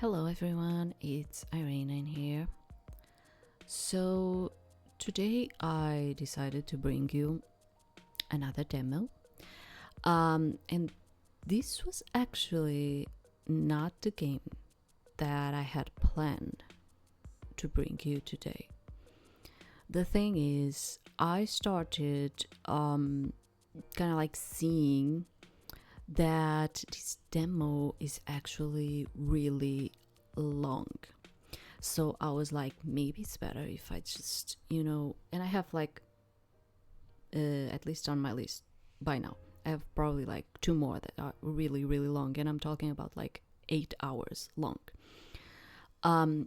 Hello everyone, it's Irene in here. So today I decided to bring you another demo. And this was actually not the game that I had planned to bring you today. The thing is, I started kind of like seeing that this demo is actually really long. So I was like, maybe it's better if I just, and I have like, at least on my list by now, I have probably like two more that are really, really long. And I'm talking about like 8 hours long.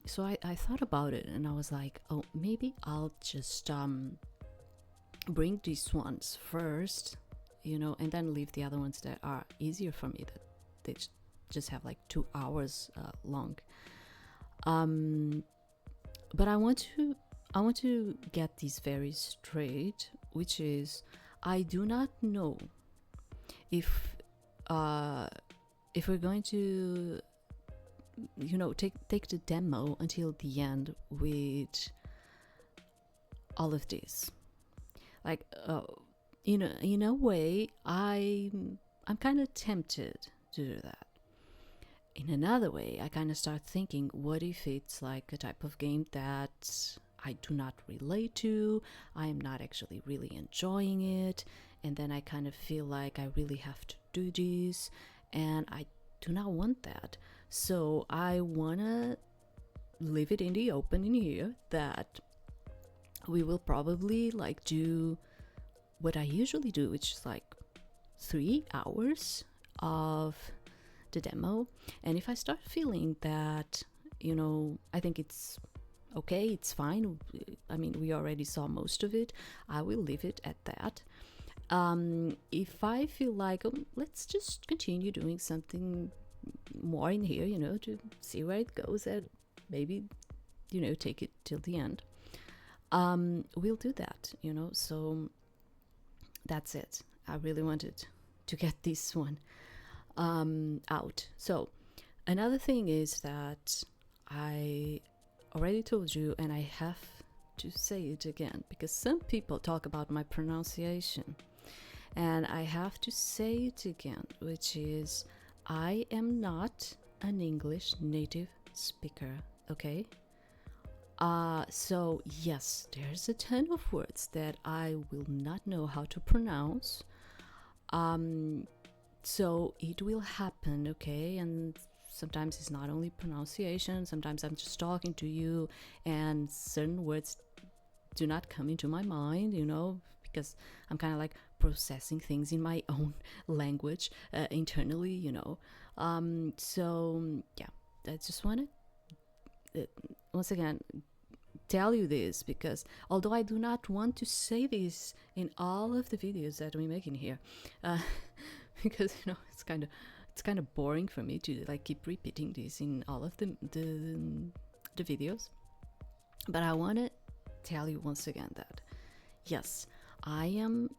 So I thought about it and I was like, oh, maybe I'll just bring these ones first, and then leave the other ones that are easier for me, that they just have like 2 hours long. But I want to get this very straight, which is I do not know if we're going to take the demo until the end with all of this. Like in a way, I'm kind of tempted to do that. In another way, I kind of start thinking, what if it's like a type of game that I do not relate to, I am not actually really enjoying it, and then I kind of feel like I really have to do this, and I do not want that. So I want to leave it in the open in here that we will probably like do what I usually do, which is like 3 hours of the demo. And if I start feeling that, I think it's okay, it's fine. I mean, we already saw most of it. I will leave it at that. If I feel like, let's just continue doing something more in here, to see where it goes and maybe, take it till the end. We'll do that, so that's it. I really wanted to get this one out. So another thing is that I already told you, and I have to say it again because some people talk about my pronunciation, and I have to say it again, which is I am not an English native speaker, okay? So yes, there's a ton of words that I will not know how to pronounce. So it will happen, okay? And sometimes it's not only pronunciation, sometimes I'm just talking to you and certain words do not come into my mind, because I'm kind of like processing things in my own language internally, So yeah, I just want to once again tell you this, because although I do not want to say this in all of the videos that we're making here, because it's kind of boring for me to like keep repeating this in all of the videos, but I want to tell you once again that yes, I am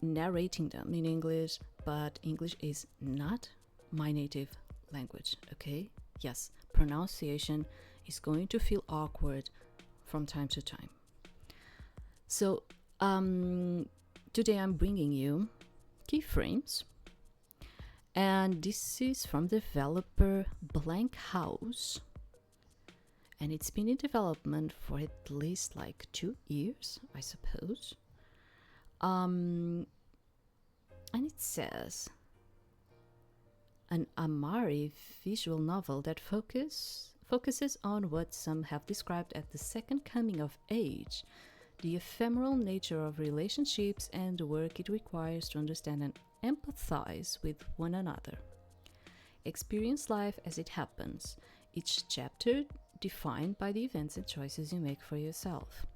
narrating them in English, but English is not my native language, okay? Yes, pronunciation is going to feel awkward from time to time. So today I'm bringing you Keyframes, and this is from developer Blank House, and it's been in development for at least like 2 years, I suppose. And it says an amare visual novel that focuses on what some have described as the second coming of age, the ephemeral nature of relationships, and the work it requires to understand and empathize with one another. Experience life as it happens, each chapter defined by the events and choices you make for yourself.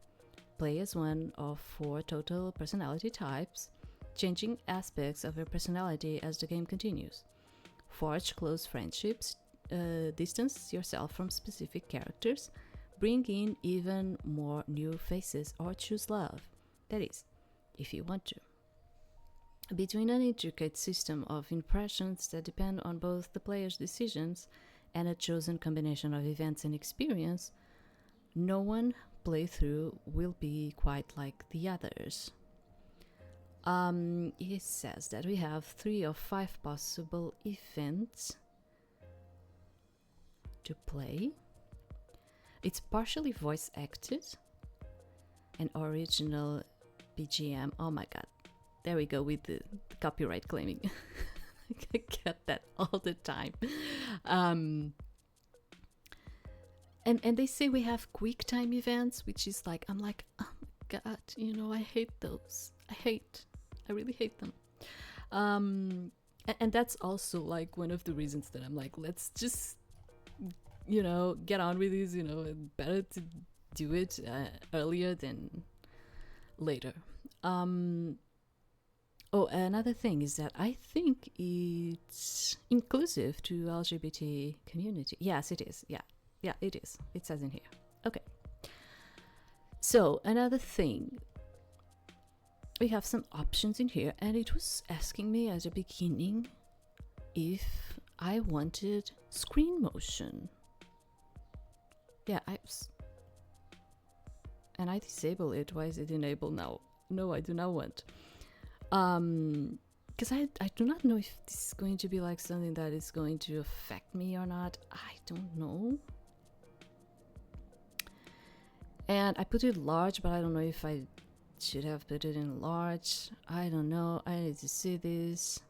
Play as one of 4 total personality types, changing aspects of your personality as the game continues. Forge close friendships, distance yourself from specific characters, bring in even more new faces, or choose love. That is, if you want to. Between an intricate system of impressions that depend on both the player's decisions and a chosen combination of events and experience, no one playthrough will be quite like the others. It says that we have 3 or 5 possible events to play. It's partially voice acted and original BGM. Oh my god, there we go with the copyright claiming. I get that all the time. And they say we have quick time events, which is like, I'm like, oh my god, you know, I hate those. I really hate them. And that's also like one of the reasons that I'm like, let's just, you know, get on with this, you know, better to do it earlier than later. Oh, another thing is that I think it's inclusive to LGBT community. Yes, it is. Yeah, it is. It says in here. Okay. So another thing, we have some options in here, and it was asking me at the beginning if I wanted screen motion. Yeah, and I disable it. Why is it enabled now? No, I do not want. Because I do not know if this is going to be like something that is going to affect me or not. I don't know. And I put it large, but I don't know if I should have put it in large. I don't know. I need to see this.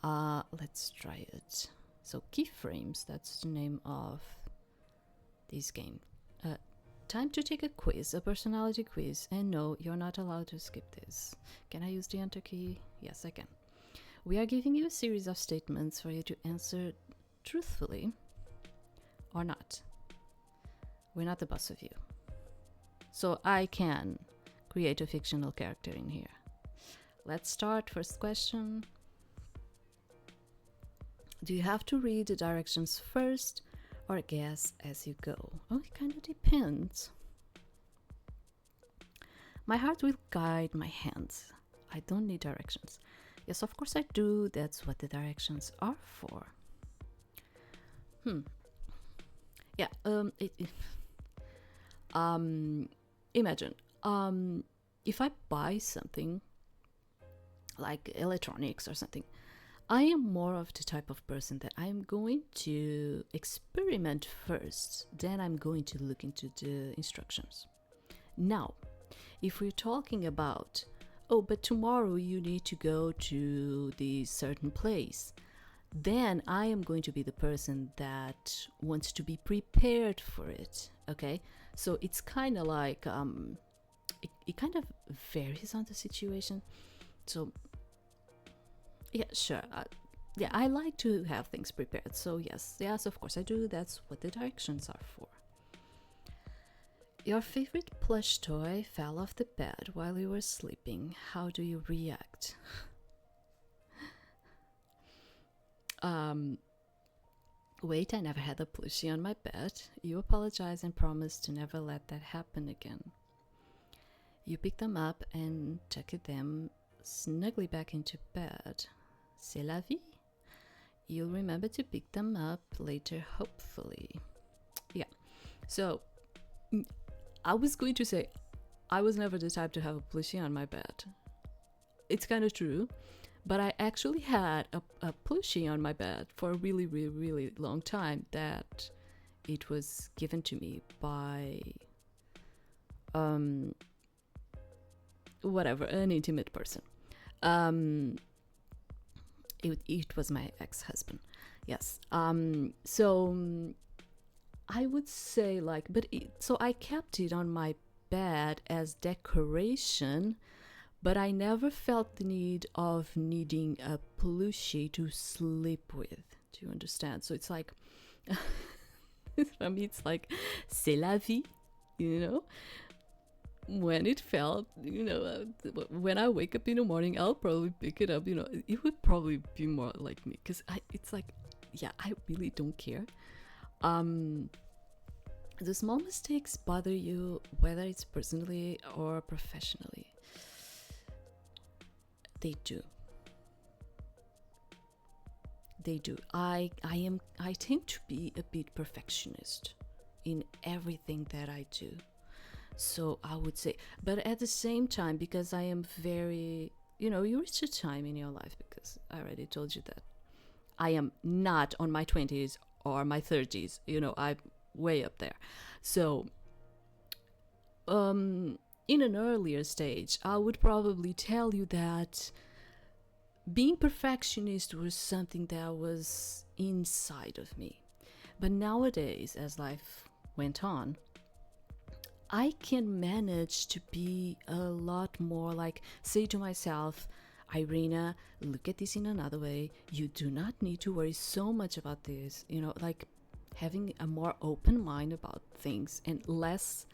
Let's try it. So Keyframes, that's the name of this game. Time to take a quiz, a personality quiz, and no, you're not allowed to skip this. Can I use the enter key? Yes, I can. We are giving you a series of statements for you to answer truthfully or not. We're not the boss of you. So I can create a fictional character in here. Let's start. First question. Do you have to read the directions first or guess as you go? Oh, it kind of depends. My heart will guide my hands. I don't need directions. Yes, of course I do. That's what the directions are for. Yeah, imagine, if I buy something like electronics or something, I am more of the type of person that I'm going to experiment first, then I'm going to look into the instructions. Now, if we're talking about, oh, but tomorrow you need to go to this certain place, then I am going to be the person that wants to be prepared for it, okay? So it's kind of like, it kind of varies on the situation. So yeah, sure. Yeah, I like to have things prepared. So yes, of course I do. That's what the directions are for. Your favorite plush toy fell off the bed while you were sleeping. How do you react? Wait, I never had a plushie on my bed. You apologize and promise to never let that happen again. You pick them up and tuck them snugly back into bed. C'est la vie. You'll remember to pick them up later, hopefully. Yeah. So, I was going to say, I was never the type to have a plushie on my bed. It's kind of true, but I actually had a plushie on my bed for a really, really, really long time that it was given to me by, whatever, an intimate person. It was my ex-husband. Yes. So I would say like, so I kept it on my bed as decoration, but I never felt the need of needing a plushie to sleep with. Do you understand? So it's like, for me, it's like, c'est la vie, you know? When it felt, when I wake up in the morning, I'll probably pick it up, it would probably be more like me, because it's like, yeah, I really don't care. The small mistakes bother you, whether it's personally or professionally. They do. they do. I tend to be a bit perfectionist in everything that I do. So I would say, but at the same time, because I am very, you reach a time in your life, because I already told you that I am not on my 20s or my 30s, I'm way up there. So, in an earlier stage, I would probably tell you that being perfectionist was something that was inside of me. But nowadays, as life went on, I can manage to be a lot more like, say to myself, Irina, look at this in another way. You do not need to worry so much about this. Like having a more open mind about things and less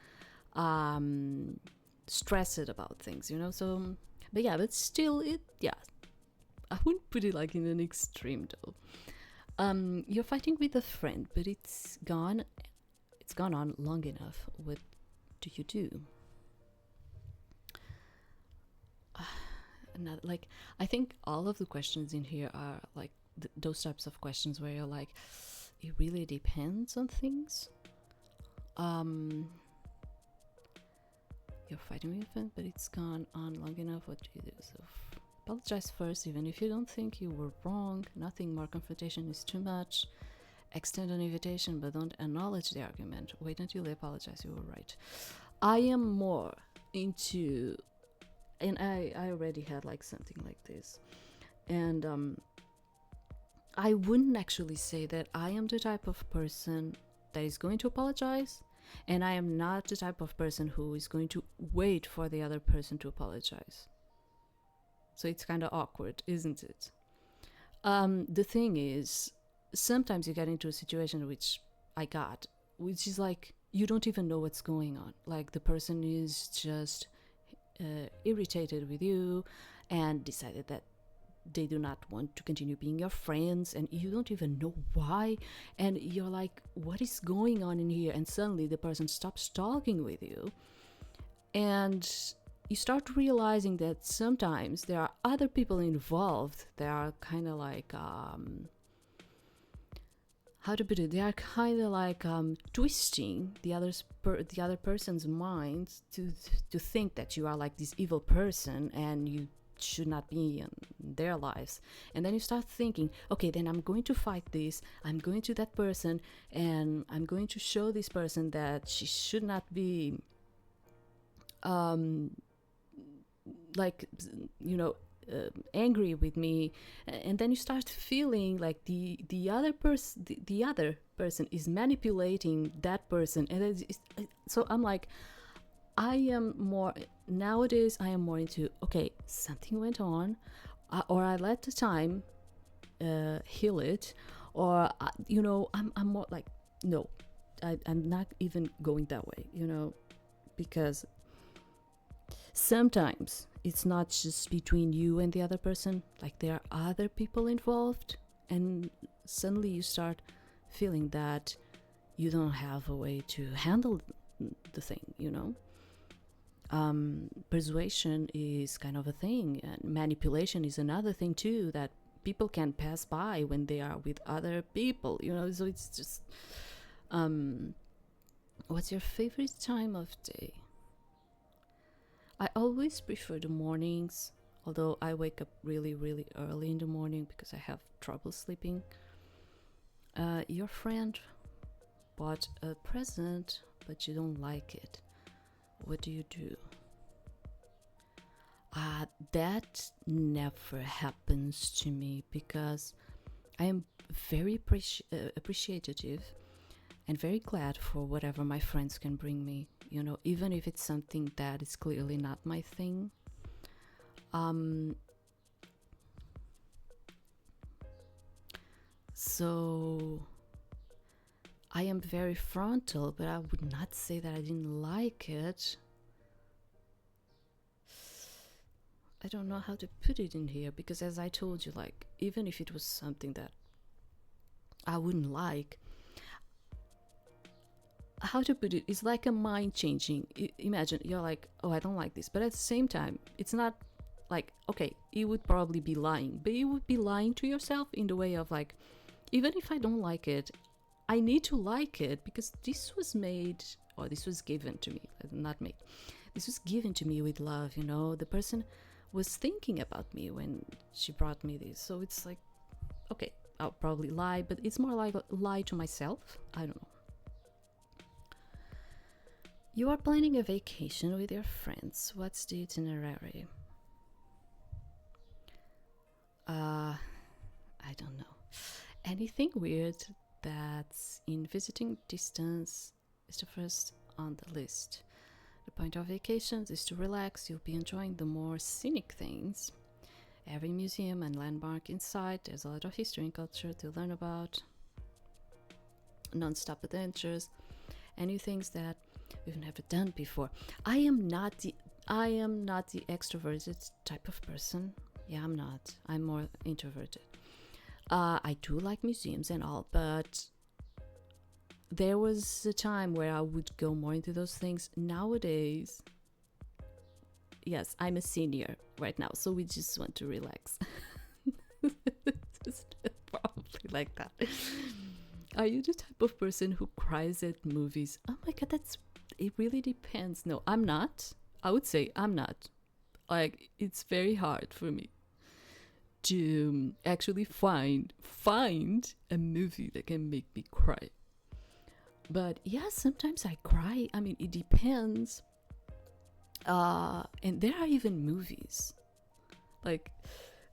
stressed about things, So, but yeah, but still, I wouldn't put it like in an extreme though. You're fighting with a friend, but it's gone on long enough. What do you do? Like, I think all of the questions in here are like those types of questions where you're like, it really depends on things. You're fighting with a friend, but it's gone on long enough. What do you do? So apologize first, even if you don't think you were wrong. Nothing more confrontation is too much. Extend an invitation, but don't acknowledge the argument. Wait until they apologize. You were right. I am more into, and I already had like something like this, and I wouldn't actually say that I am the type of person that is going to apologize, and I am not the type of person who is going to wait for the other person to apologize. So it's kind of awkward, isn't it? The thing is, sometimes you get into a situation which is like, you don't even know what's going on. Like the person is just irritated with you and decided that they do not want to continue being your friends, and you don't even know why, and you're like, what is going on in here? And suddenly the person stops talking with you, and you start realizing that sometimes there are other people involved that are kind of like how to put it, they are kind of like twisting the other person's mind to think that you are like this evil person and you should not be in their lives. And then you start thinking, okay, then I'm going to fight this, I'm going to that person, and I'm going to show this person that she should not be like, angry with me. And then you start feeling like the other person is manipulating that person. And so I'm like, nowadays I am more into, okay, something went on, or I let the time heal it, or I'm more like, no, I'm not even going that way, because sometimes it's not just between you and the other person, like there are other people involved, and suddenly you start feeling that you don't have a way to handle the thing, persuasion is kind of a thing, and manipulation is another thing too, that people can pass by when they are with other people, so it's just what's your favorite time of day? I always prefer the mornings, although I wake up really, really early in the morning because I have trouble sleeping. Your friend bought a present, but you don't like it. What do you do? That never happens to me because I am very appreciative and very glad for whatever my friends can bring me, even if it's something that is clearly not my thing. So I am very frontal, but I would not say that I didn't like it. I don't know how to put it in here, because as I told you, like, even if it was something that I wouldn't like, how to put it, it's like a mind changing. Imagine you're like, oh, I don't like this, but at the same time, it's not like, okay, you would probably be lying, but you would be lying to yourself in the way of like, even if I don't like it, I need to like it because this was made, or this was given to me, not made. This was given to me with love, you know. The person was thinking about me when she brought me this. So it's like, okay, I'll probably lie, but it's more like a lie to myself. I don't know. You are planning a vacation with your friends. What's the itinerary? I don't know. Anything weird that's in visiting distance is the first on the list. The point of vacations is to relax. You'll be enjoying the more scenic things. Every museum and landmark inside, there's a lot of history and culture to learn about. Non-stop adventures and new things that we've never done before. I am not the extroverted type of person. Yeah, I'm not. I'm more introverted. I do like museums and all, but there was a time where I would go more into those things. Nowadays, yes, I'm a senior right now, so we just want to relax. It's probably like that. Are you the type of person who cries at movies? Oh my god, it really depends. No, I'm not. I would say I'm not. Like, it's very hard for me to actually find a movie that can make me cry. But yeah, sometimes I cry. I mean, it depends. And there are even movies. Like,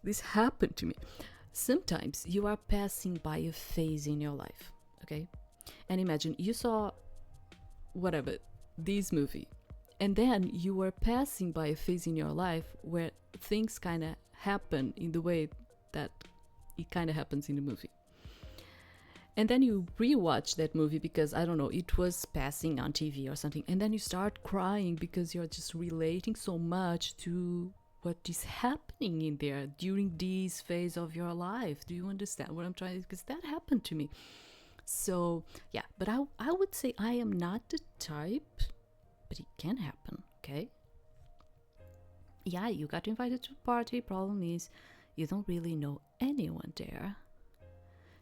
this happened to me. Sometimes you are passing by a phase in your life, okay? And imagine you saw whatever, this movie. And then you were passing by a phase in your life where things kind of happen in the way that it kind of happens in the movie. And then you rewatch that movie because, I don't know, it was passing on TV or something. And then you start crying because you're just relating so much to what is happening in there during this phase of your life. Do you understand what I'm trying to? Because that happened to me. So, yeah, but I would say I am not the type, but it can happen, okay? Yeah, you got invited to a party. Problem is, you don't really know anyone there.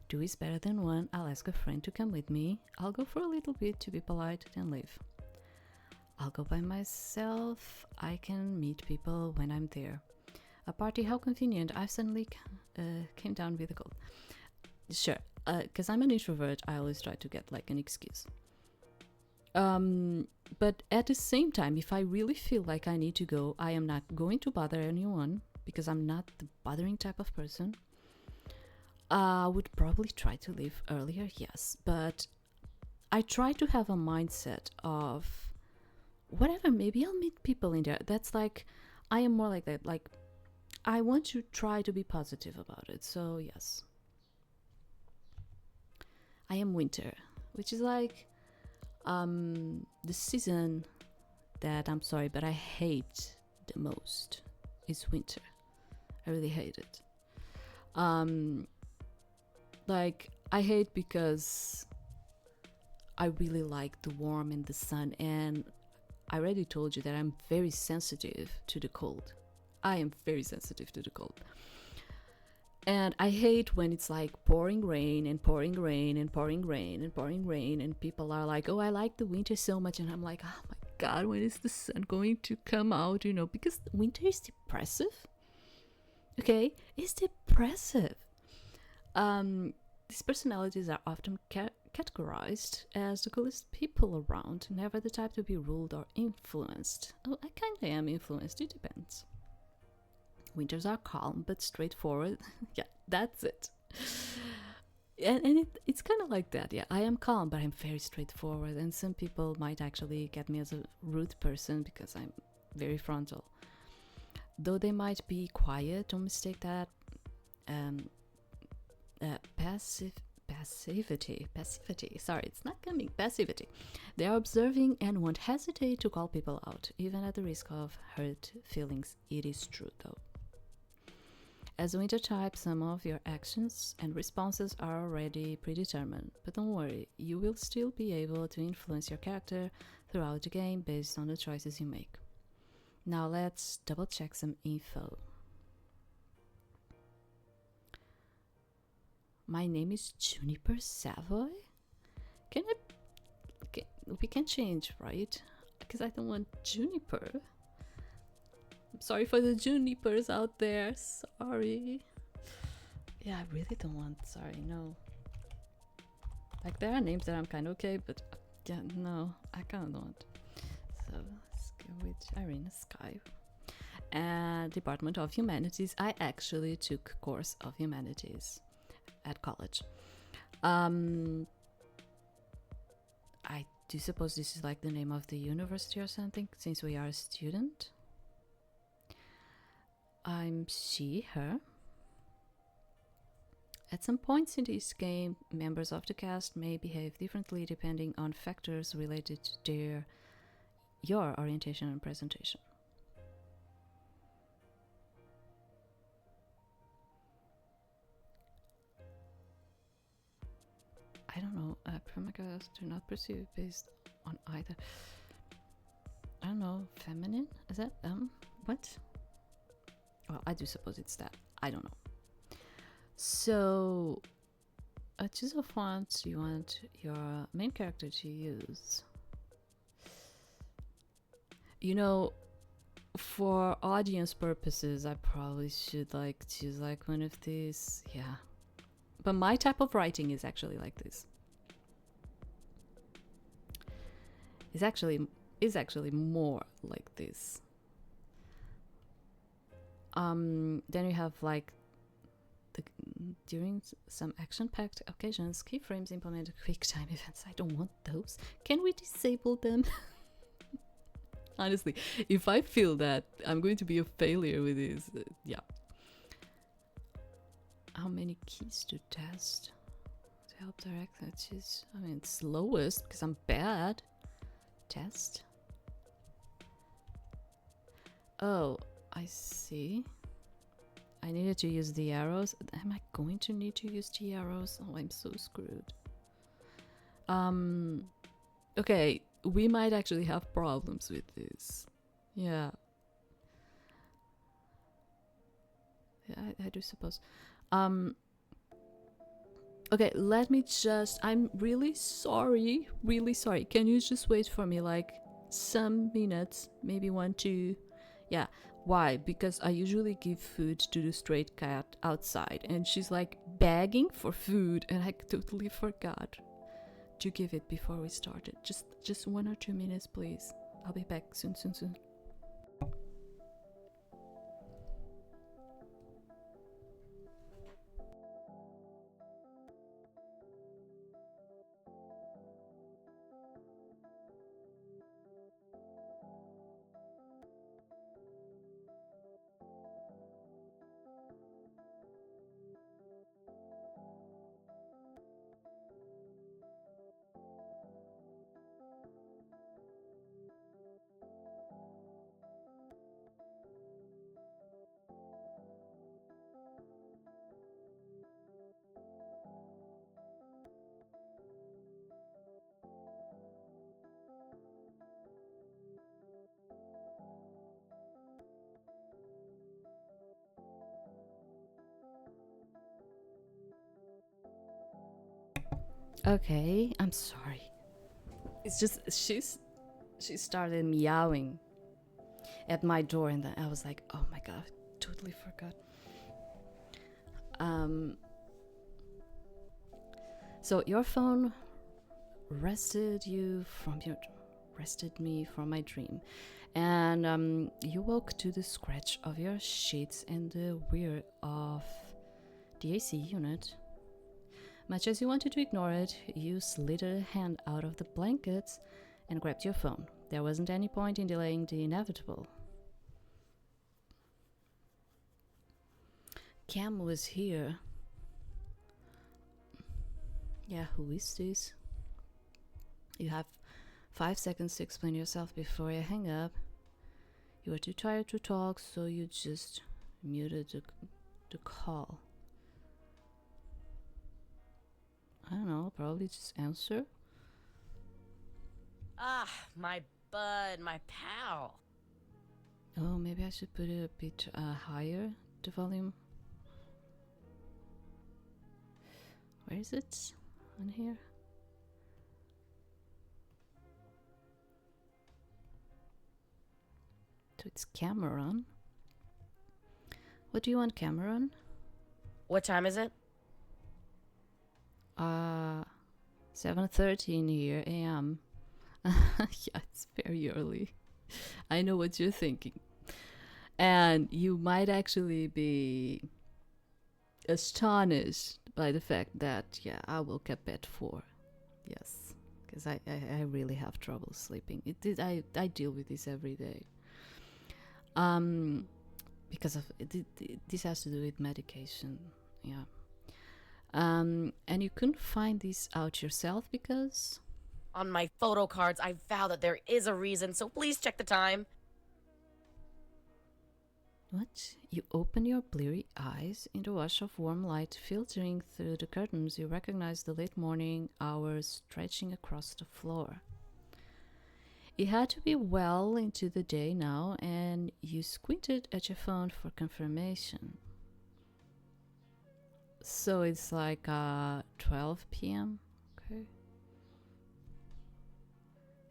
Two is better than one. I'll ask a friend to come with me. I'll go for a little bit to be polite, then leave. I'll go by myself. I can meet people when I'm there. A party, how convenient. I suddenly came down with a cold. Sure, because I'm an introvert, I always try to get like an excuse. But at the same time, if I really feel like I need to go, I am not going to bother anyone because I'm not the bothering type of person. I would probably try to leave earlier, yes, but I try to have a mindset of whatever, maybe I'll meet people in there. That's like, I am more like that. Like, I want to try to be positive about it. So, yes. I am winter, which is like the season that, I'm sorry, but I hate the most is winter. I really hate it. Like, I hate because I really like the warm and the sun, and I already told you that I'm very sensitive to the cold. I am very sensitive to the cold. And I hate when it's like pouring rain and pouring rain and pouring rain and pouring rain, and people are like, oh, I like the winter so much, and I'm like, oh my god, when is the sun going to come out, you know, because winter is depressive. Okay, it's depressive. These personalities are often categorized as the coolest people around, never the type to be ruled or influenced. Oh, I kinda am influenced, it depends. Winters are calm but straightforward. Yeah, that's it. And it's kind of like that. Yeah, I am calm, but I'm very straightforward. And some people might actually get me as a rude person because I'm very frontal. Though they might be quiet, don't mistake that passivity. Sorry, it's not coming. Passivity. They are observing and won't hesitate to call people out, even at the risk of hurt feelings. It is true, though. As a winter type, some of your actions and responses are already predetermined, but don't worry, you will still be able to influence your character throughout the game based on the choices you make. Now let's double check some info. My name is Juniper Savoy. We can change, right? Because I don't want Juniper. I'm sorry for the Junipers out there. Sorry. Yeah, I really don't want. Sorry, no. Like, there are names that I'm kind of okay, but yeah, no, I kind of don't. So let's go with Irina Sky. And Department of Humanities. I actually took course of humanities at college. I do suppose this is like the name of the university or something, since we are a student. I'm she, her. At some points in this game, members of the cast may behave differently depending on factors related to your orientation and presentation. I don't know. Permaculturists do not pursue based on either. I don't know. Feminine? Is that what? Well, I do suppose it's that. I don't know. So, choose a font you want your main character to use. You know, for audience purposes, I probably should like choose like one of these. Yeah. But my type of writing is actually like this. Is actually more like this. Then you have like during some action-packed occasions, keyframes implement quick-time events. I don't want those. Can we disable them? Honestly, if I feel that I'm going to be a failure with this, yeah. How many keys to test to help direct that? I mean, slowest because I'm bad. Test. Oh, I see. I needed to use the arrows. Am I going to need to use the arrows? Oh, I'm so screwed. Okay, we might actually have problems with this. Yeah. Yeah, I do suppose. Okay, let me just... I'm really sorry. Really sorry. Can you just wait for me like some minutes? Maybe 1, 2... Yeah. Why? Because I usually give food to the stray cat outside and she's like begging for food and I totally forgot to give it before we started. Just 1 or 2 minutes, please. I'll be back soon. Okay, I'm sorry. It's just she started meowing at my door and then I was like, oh my god, totally forgot. So your phone rested me from my dream, and you woke to the scratch of your sheets and the whir of the AC unit. Much as you wanted to ignore it, you slid a hand out of the blankets and grabbed your phone. There wasn't any point in delaying the inevitable. Cam was here. Yeah, who is this? You have 5 seconds to explain yourself before you hang up. You were too tired to talk, so you just muted the call. I don't know, probably just answer. Ah, my bud, my pal. Oh, maybe I should put it a bit higher, the volume. Where is it? On here? So it's Cameron. What do you want, Cameron? What time is it? 7:13 here a.m. Yeah, it's very early. I know what you're thinking. And you might actually be astonished by the fact that, yeah, I woke up at 4. Yes, because I really have trouble sleeping. I deal with this every day. Because of this has to do with medication. Yeah. And you couldn't find this out yourself because On my photo cards, I vow that there is a reason, so please check the time. what? You open your bleary eyes in the wash of warm light filtering through the curtains. You recognize the late morning hours stretching across the floor. It had to be well into the day now, and you squinted at your phone for confirmation. So it's like 12 p.m. Okay.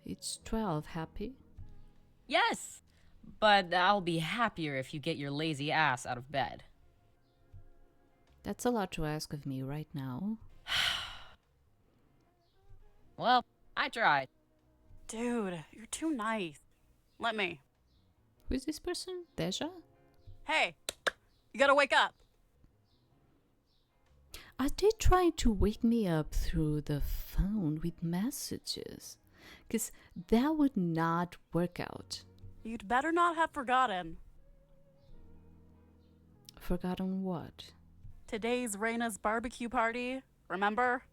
It's 12. Happy? Yes! But I'll be happier if you get your lazy ass out of bed. That's a lot to ask of me right now. Well, I tried. Dude, you're too nice. Let me. Who is this person? Deja? Hey, you gotta wake up. Are they trying to wake me up through the phone with messages? Because that would not work out. You'd better not have forgotten. Forgotten what? Today's Raina's barbecue party, remember?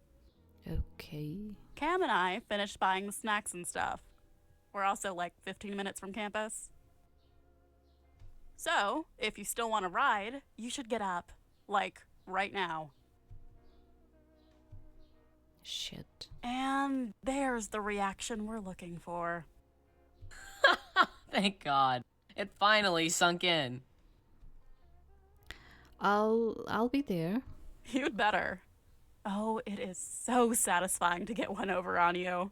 Okay. Cam and I finished buying the snacks and stuff. We're also like 15 minutes from campus. So, if you still want to ride, you should get up. Like, right now. Shit. And there's the reaction we're looking for. Thank God. It finally sunk in. I'll be there. You'd better. Oh, it is so satisfying to get one over on you.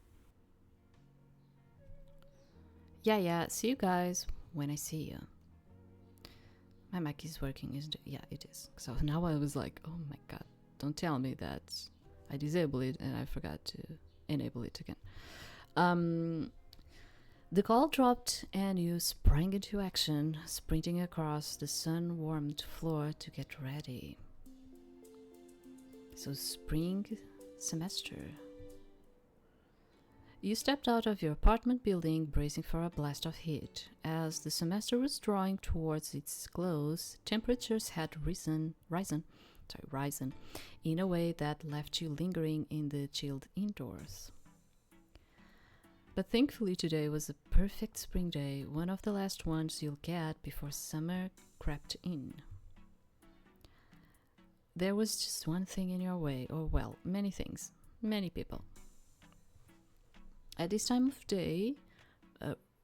Yeah. See you guys when I see you. My mic is working, isn't it? Yeah, it is. So now I was like, oh my god, don't tell me that I disabled it and I forgot to enable it again. The call dropped and you sprang into action, sprinting across the sun-warmed floor to get ready. So spring semester. You stepped out of your apartment building, bracing for a blast of heat. As the semester was drawing towards its close, temperatures had risen in a way that left you lingering in the chilled indoors. But thankfully today was a perfect spring day, one of the last ones you'll get before summer crept in. There was just one thing in your way, or well, many things, many people. At this time of day,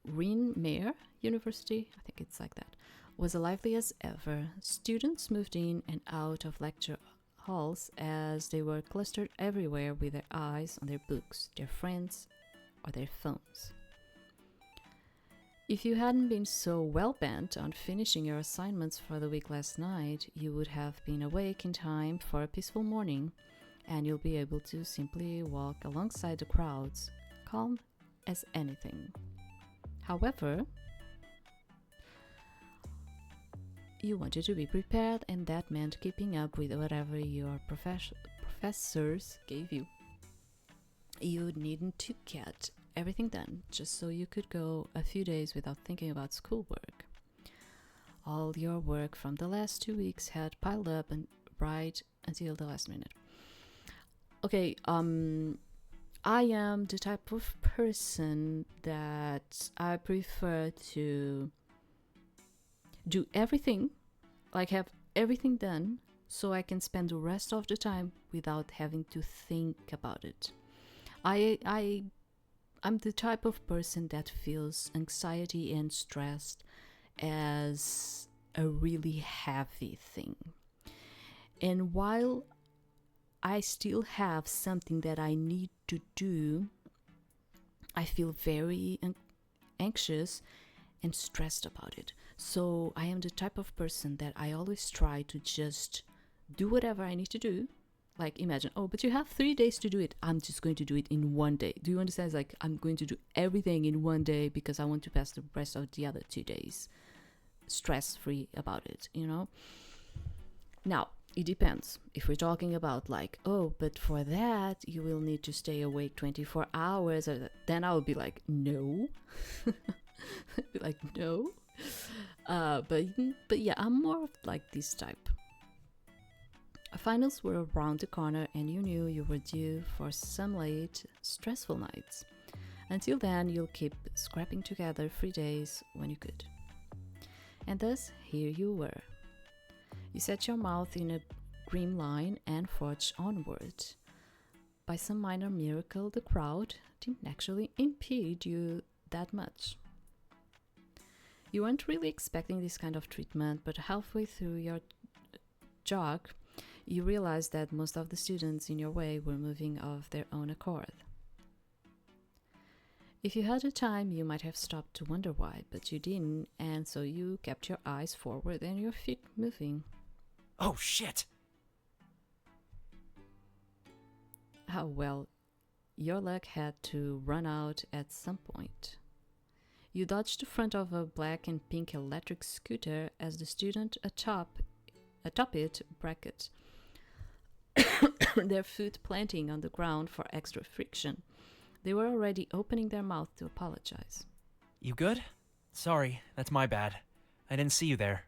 Rin-Mare University, I think it's like that, was as lively as ever. Students moved in and out of lecture halls as they were clustered everywhere with their eyes on their books, their friends, or their phones. If you hadn't been so well-bent on finishing your assignments for the week last night, you would have been awake in time for a peaceful morning, and you'll be able to simply walk alongside the crowds, calm as anything. However, you wanted to be prepared, and that meant keeping up with whatever your professors gave you. You needn't to get everything done just so you could go a few days without thinking about schoolwork. All your work from the last 2 weeks had piled up and right until the last minute. Okay, I am the type of person that I prefer to do everything, like have everything done, so I can spend the rest of the time without having to think about it. I'm the type of person that feels anxiety and stress as a really heavy thing. And while I still have something that I need to do, I feel very anxious and stressed about it. So I am the type of person that I always try to just do whatever I need to do. Like, imagine, oh, but you have 3 days to do it. I'm just going to do it in 1 day. Do you understand? It's like, I'm going to do everything in 1 day because I want to pass the rest of the other 2 days stress-free about it, you know? Now, it depends. If we're talking about like, oh, but for that, you will need to stay awake 24 hours, then I would be like, no. I'd be like, no. But yeah, I'm more of like this type. Finals were around the corner and you knew you were due for some late, stressful nights. Until then, you'll keep scrapping together 3 days when you could. And thus, here you were. You set your mouth in a grim line and forged onward. By some minor miracle, the crowd didn't actually impede you that much. You weren't really expecting this kind of treatment, but halfway through your jog, you realized that most of the students in your way were moving of their own accord. If you had the time, you might have stopped to wonder why, but you didn't, and so you kept your eyes forward and your feet moving. Oh, shit! How well, your luck had to run out at some point. You dodged the front of a black and pink electric scooter as the student atop it bracket, their foot planting on the ground for extra friction. They were already opening their mouth to apologize. You good? Sorry, that's my bad. I didn't see you there.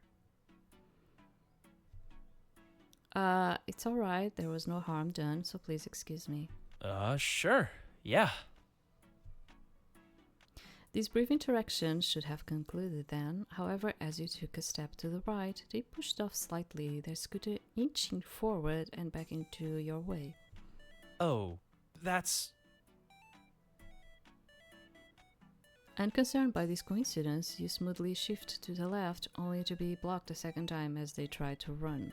It's alright, there was no harm done, so please excuse me. Sure. Yeah. This brief interaction should have concluded then. However, as you took a step to the right, they pushed off slightly, their scooter inching forward and back into your way. Oh, that's... Unconcerned by this coincidence, you smoothly shift to the left, only to be blocked a second time as they tried to run.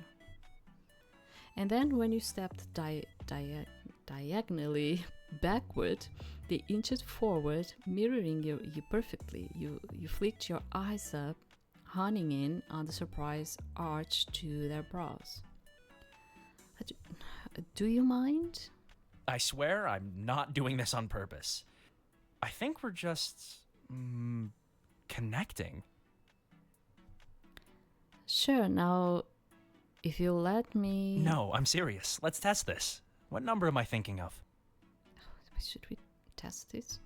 And then when you stepped diagonally backward, they inched forward, mirroring you perfectly. You flicked your eyes up, honing in on the surprise arch to their brows. Do you mind? I swear I'm not doing this on purpose. I think we're just... connecting. Sure, now, if you let me... No, I'm serious. Let's test this. What number am I thinking of? Should we test this?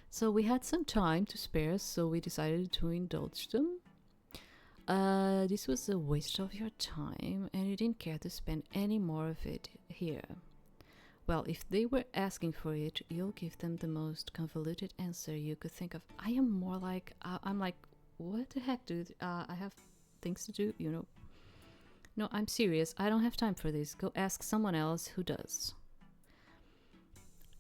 So we had some time to spare, so we decided to indulge them. This was a waste of your time, and you didn't care to spend any more of it here. Well, if they were asking for it, you'll give them the most convoluted answer you could think of. I am more like, I'm like, what the heck, dude? I have things to do, you know. No, I'm serious. I don't have time for this. Go ask someone else who does.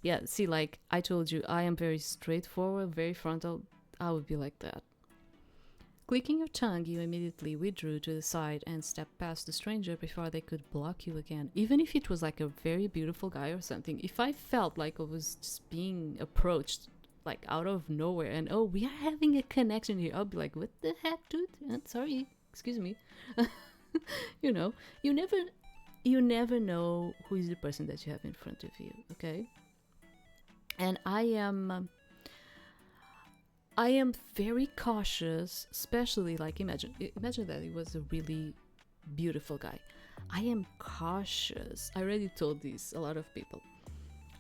Yeah, see, like I told you, I am very straightforward, very frontal. I would be like that. Clicking your tongue, you immediately withdrew to the side and stepped past the stranger before they could block you again. Even if it was like a very beautiful guy or something, if I felt like I was just being approached like out of nowhere and, oh, we are having a connection here, I'll be like, what the heck, dude? Sorry, excuse me. You know, you never know who is the person that you have in front of you, okay? And I am very cautious, especially like imagine that it was a really beautiful guy. I am cautious. I already told this a lot of people.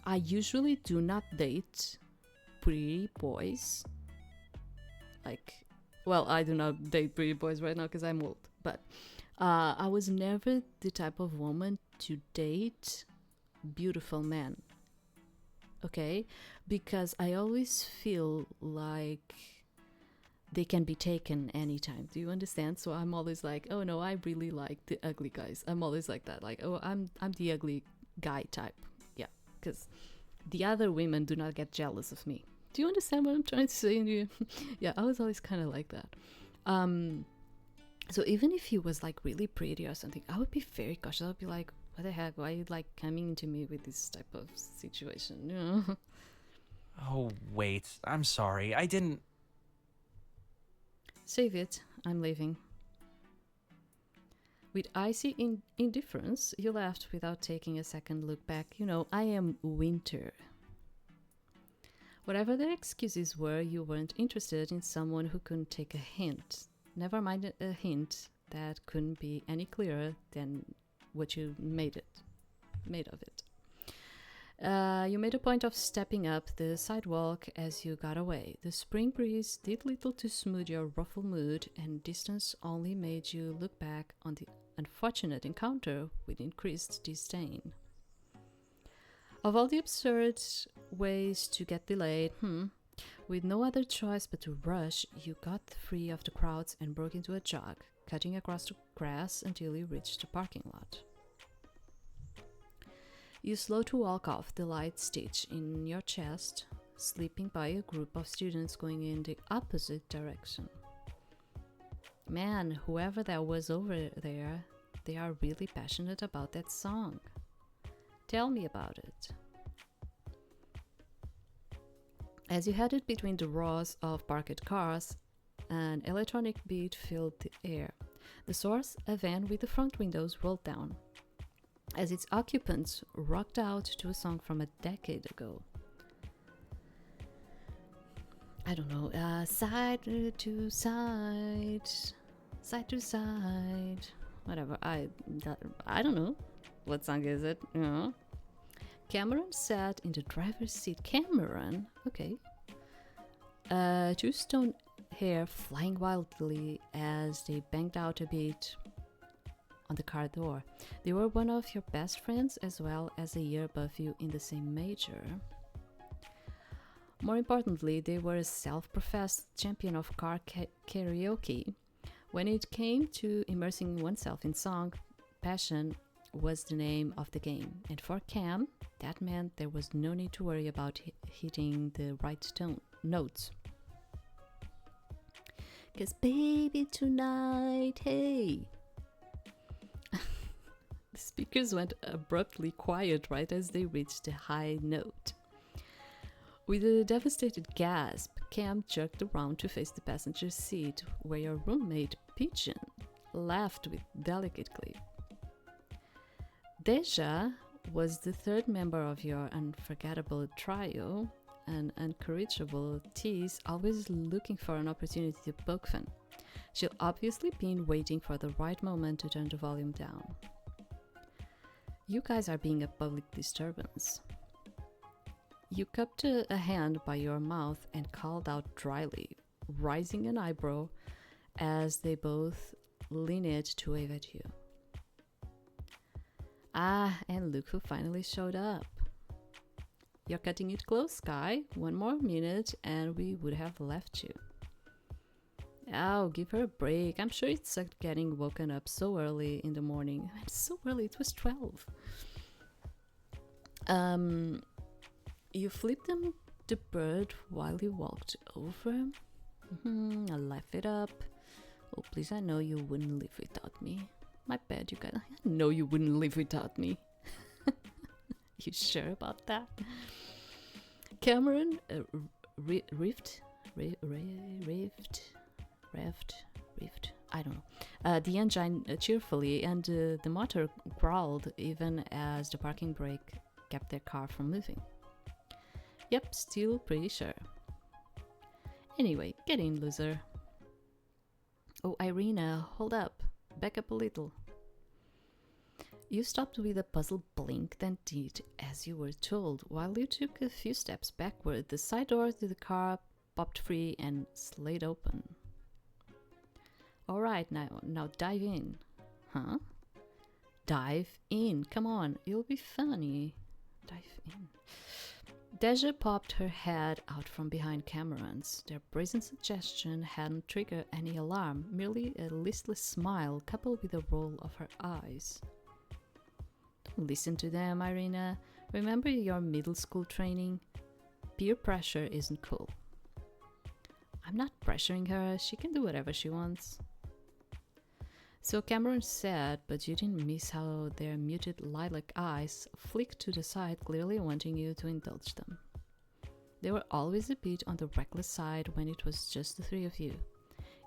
I usually do not date pretty boys. Like, well, I do not date pretty boys right now because I'm old, but I was never the type of woman to date beautiful men. Okay? Because I always feel like they can be taken anytime. Do you understand? So I'm always like, oh no, I really like the ugly guys. I'm always like that. Like, oh, I'm the ugly guy type. Yeah. Because the other women do not get jealous of me. Do you understand what I'm trying to say? Yeah, I was always kind of like that. So even if he was like really pretty or something, I would be very cautious. I'd be like, what the heck? Why are you like coming into me with this type of situation? You know? Oh, wait. I'm sorry. I didn't. Save it. I'm leaving. With icy indifference, you left without taking a second look back. You know, I am Winter. Whatever their excuses were, you weren't interested in someone who couldn't take a hint. Never mind a hint that couldn't be any clearer than what you made of it. You made a point of stepping up the sidewalk as you got away. The spring breeze did little to smooth your ruffled mood, and distance only made you look back on the unfortunate encounter with increased disdain. Of all the absurd ways to get delayed, with no other choice but to rush, you got free of the crowds and broke into a jog, cutting across the grass until you reached the parking lot. You slow to walk off the light stitch in your chest, slipping by a group of students going in the opposite direction. Man, whoever that was over there, they are really passionate about that song. Tell me about it. As you headed between the rows of parked cars, an electronic beat filled the air. The source, a van with the front windows rolled down, as its occupants rocked out to a song from a decade ago. I don't know, side to side, side to side, whatever. I don't know. What song is it? You know? Cameron sat in the driver's seat. Cameron? Okay. Two stone hair flying wildly as they banged out a beat on the car door. They were one of your best friends as well as a year above you in the same major. More importantly, they were a self-professed champion of car karaoke. When it came to immersing oneself in song, passion was the name of the game. And for Cam, that meant there was no need to worry about hitting the right notes. 'Cause baby tonight, hey. The speakers went abruptly quiet right as they reached the high note. With a devastated gasp, Cam jerked around to face the passenger seat, where your roommate, Pigeon, laughed with delicately. Deja was the third member of your unforgettable trio, an incorrigible tease, always looking for an opportunity to poke fun. She'd obviously been waiting for the right moment to turn the volume down. You guys are being a public disturbance. You cupped a hand by your mouth and called out dryly, raising an eyebrow as they both leaned to wave at you. Ah, and look who finally showed up. You're cutting it close, Sky. One more minute and we would have left you. Oh, give her a break. I'm sure it sucked getting woken up so early in the morning. It's so early, it was 12. You flipped them the bird while you walked over. I'll laugh it up. Oh, please, I know you wouldn't live without me. My bad, you guys. I know you wouldn't live without me. You sure about that? Cameron revved. I don't know. The engine cheerfully, and the motor growled even as the parking brake kept their car from moving. Yep, still pretty sure. Anyway, get in, loser. Oh, Irina, hold up. Back up a little. You stopped with a puzzled blink, then did as you were told. While you took a few steps backward, the side door to the car popped free and slid open. Alright, now dive in. Huh? Dive in. Come on, it'll be funny. Dive in. Deja popped her head out from behind Cameron's. Their brazen suggestion hadn't triggered any alarm, merely a listless smile coupled with a roll of her eyes. Don't listen to them, Irina. Remember your middle school training? Peer pressure isn't cool. I'm not pressuring her, she can do whatever she wants. So Cameron said, but you didn't miss how their muted lilac eyes flicked to the side, clearly wanting you to indulge them. They were always a bit on the reckless side when it was just the three of you.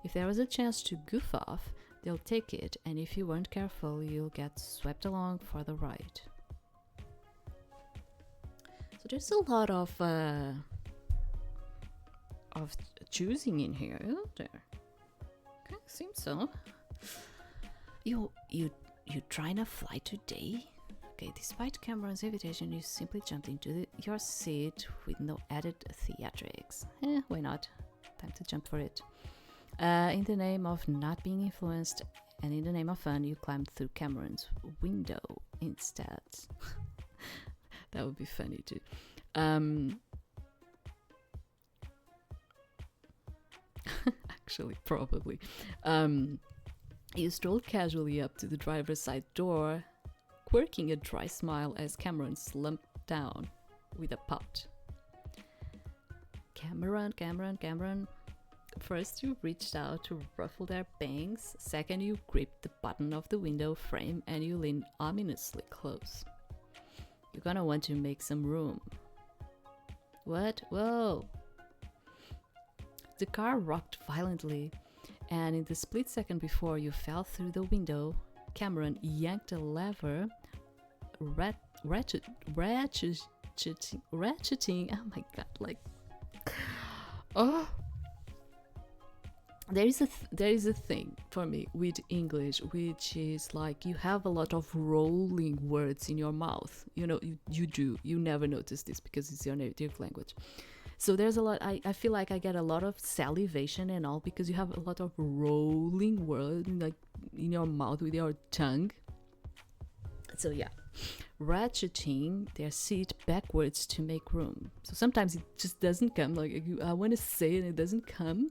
If there was a chance to goof off, they'll take it, and if you weren't careful, you'll get swept along for the ride. So there's a lot of choosing in here, isn't there? Okay, seems so. You trying to fly today? Okay, despite Cameron's invitation, you simply jumped into your seat with no added theatrics. Why not? Time to jump for it. In the name of not being influenced and in the name of fun, you climbed through Cameron's window instead. That would be funny too. Actually, probably. You strolled casually up to the driver's side door, quirking a dry smile as Cameron slumped down with a pout. Cameron. First, you reached out to ruffle their bangs. Second, you gripped the button of the window frame and you leaned ominously close. You're gonna want to make some room. What? Whoa! The car rocked violently, and in the split second before you fell through the window, Cameron yanked a lever, ratcheting. Oh my god! Like, oh. There is a thing for me with English, which is like you have a lot of rolling words in your mouth. You know, you never notice this because it's your native language. So there's a lot, I feel like I get a lot of salivation and all because you have a lot of rolling words like in your mouth with your tongue. So yeah, ratcheting their seat backwards to make room. So sometimes it just doesn't come, like I want to say it and it doesn't come.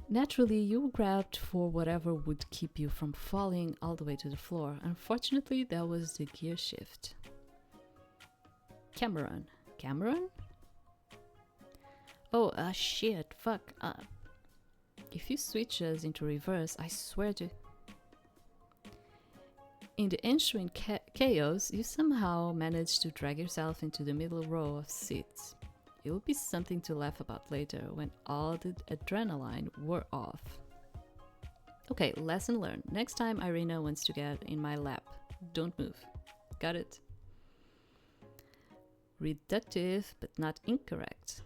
Naturally, you grabbed for whatever would keep you from falling all the way to the floor. Unfortunately, that was the gear shift. Cameron? Oh, shit, fuck. If you switch us into reverse, I swear to... In the ensuing chaos, you somehow managed to drag yourself into the middle row of seats. It will be something to laugh about later when all the adrenaline wore off. Okay, lesson learned. Next time Irina wants to get in my lap, don't move. Got it? Reductive, but not incorrect.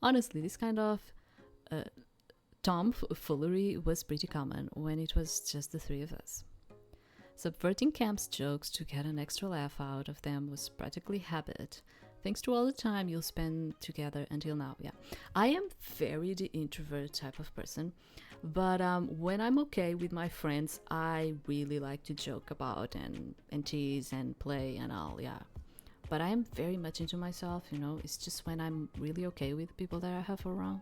Honestly, this kind of tomfoolery was pretty common when it was just the three of us. Subverting Camp's jokes to get an extra laugh out of them was practically habit, thanks to all the time you'll spend together until now. Yeah, I am very the introvert type of person, but when I'm okay with my friends, I really like to joke about and tease and play and all. Yeah, but I am very much into myself. You know, it's just when I'm really okay with people that I have around.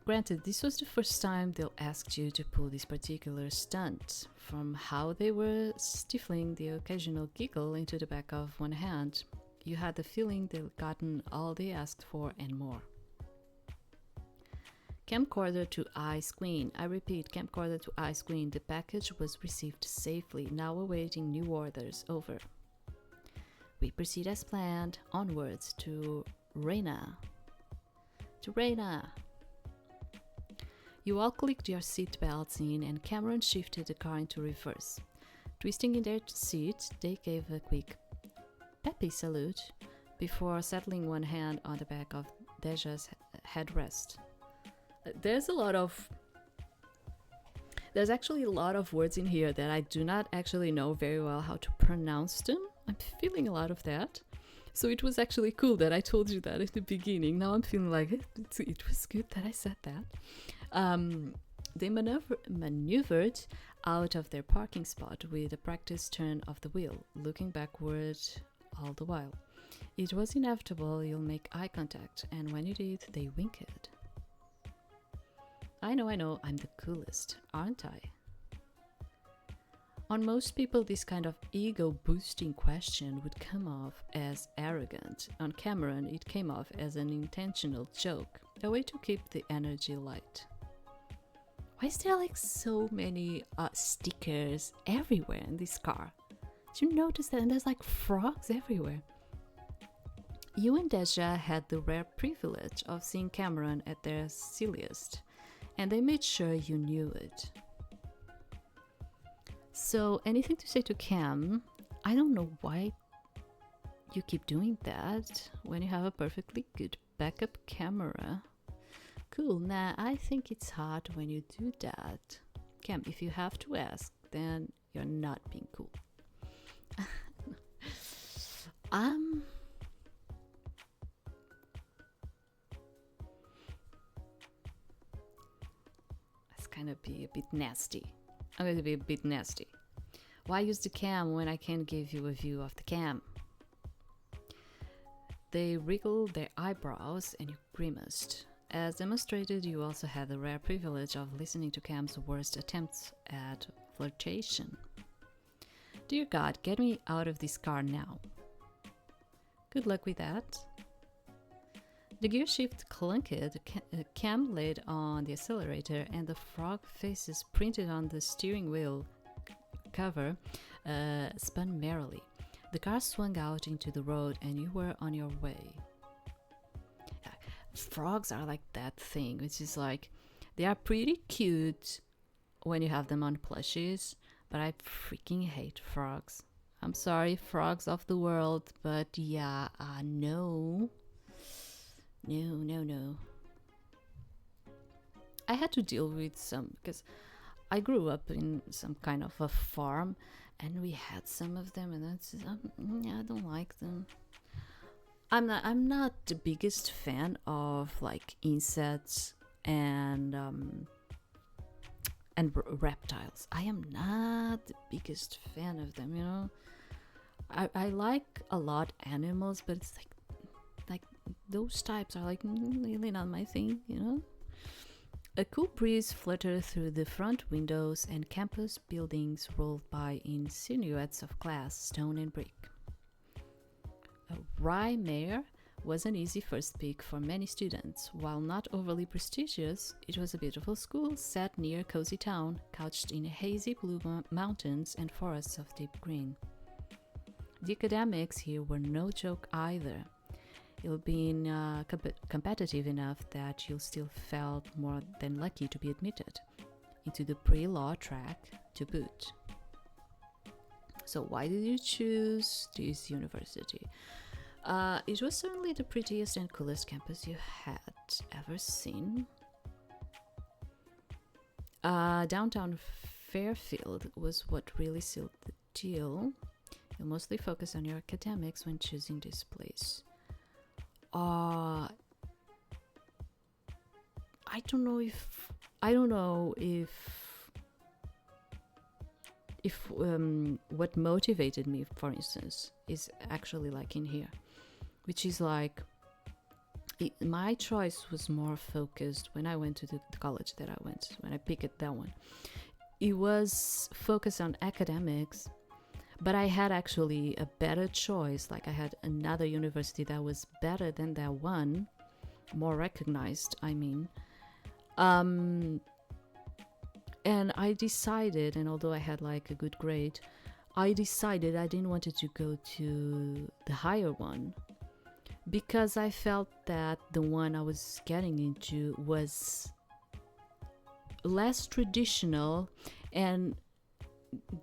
Granted, this was the first time they'll ask you to pull this particular stunt. From how they were stifling the occasional giggle into the back of one hand, you had the feeling they'd gotten all they asked for and more. Camcorder to Ice Queen. I repeat, camcorder to Ice Queen. The package was received safely, now awaiting new orders. Over. We proceed as planned, onwards to Reina. You all clicked your seatbelts in and Cameron shifted the car into reverse. Twisting in their seat, they gave a quick peppy salute before settling one hand on the back of Deja's headrest. There's actually a lot of words in here that I do not actually know very well how to pronounce them. I'm feeling a lot of that. So it was actually cool that I told you that at the beginning. Now I'm feeling like it was good that I said that. They maneuvered out of their parking spot with a practiced turn of the wheel, looking backward all the while. It was inevitable you'll make eye contact, and when you did, they winked. I know, I'm the coolest, aren't I? On most people, this kind of ego-boosting question would come off as arrogant. On Cameron, it came off as an intentional joke, a way to keep the energy light. Why is there like so many stickers everywhere in this car? Did you notice that? And there's like frogs everywhere. You and Deja had the rare privilege of seeing Cameron at their silliest, and they made sure you knew it. So, anything to say to Cam? I don't know why you keep doing that when you have a perfectly good backup camera. Cool, nah, I think it's hard when you do that. Cam, if you have to ask, then you're not being cool. That's gonna be a bit nasty. I'm going to be a bit nasty. Why use the cam when I can't give you a view of the cam? They wriggled their eyebrows and you grimaced. As demonstrated, you also had the rare privilege of listening to Cam's worst attempts at flirtation. Dear God, get me out of this car now. Good luck with that. The gear shift clunked, Cam laid on the accelerator, and the frog faces printed on the steering wheel cover spun merrily. The car swung out into the road and you were on your way. Frogs are like that thing, which is like, they are pretty cute when you have them on plushies, but I freaking hate frogs. I'm sorry, frogs of the world, but yeah, no. No. I had to deal with some, because I grew up in some kind of a farm, and we had some of them, and I don't like them. I'm not the biggest fan of like insects and reptiles. I am not the biggest fan of them, you know. I like a lot animals, but it's like those types are like really not my thing, you know. A cool breeze fluttered through the front windows and campus buildings rolled by in silhouettes of glass, stone and brick. A Rye Mare was an easy first pick for many students. While not overly prestigious, it was a beautiful school set near a cozy town, couched in hazy blue mountains and forests of deep green. The academics here were no joke either. You've been competitive enough that you still felt more than lucky to be admitted into the pre-law track to boot. So why did you choose this university? It was certainly the prettiest and coolest campus you had ever seen. Downtown Fairfield was what really sealed the deal. You'll mostly focus on your academics when choosing this place. I don't know if what motivated me, for instance, is actually like in here, which is like my choice was more focused when I went to the college that I went, when I picked that one. It was focused on academics, but I had actually a better choice. Like I had another university that was better than that one, more recognized, I mean. And I decided, and although I had like a good grade, I decided I didn't want to go to the higher one because I felt that the one I was getting into was less traditional and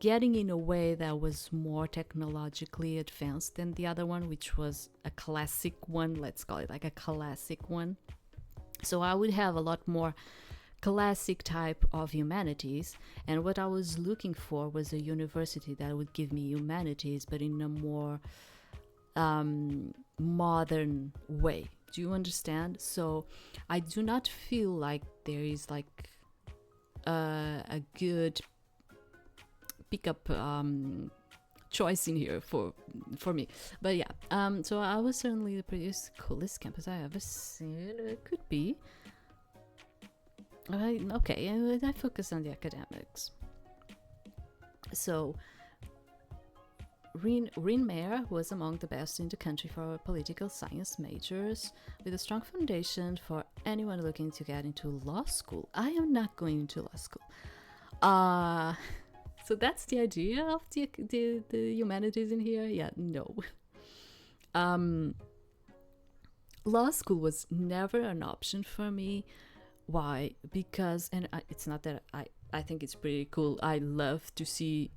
getting in a way that was more technologically advanced than the other one, which was a classic one, let's call it like a classic one. So I would have a lot more classic type of humanities, and what I was looking for was a university that would give me humanities but in a more modern way. Do you understand? So I do not feel like there is like a good pickup choice in here for me, but yeah, so I was certainly the prettiest, coolest campus I ever seen. It could be okay. I focus on the academics. So Rin Mayer was among the best in the country for political science majors, with a strong foundation for anyone looking to get into law school. I am not going into law school. So that's the idea of the humanities in here? Yeah, no. Law school was never an option for me. Why? Because, and it's not that I think it's pretty cool. I love to see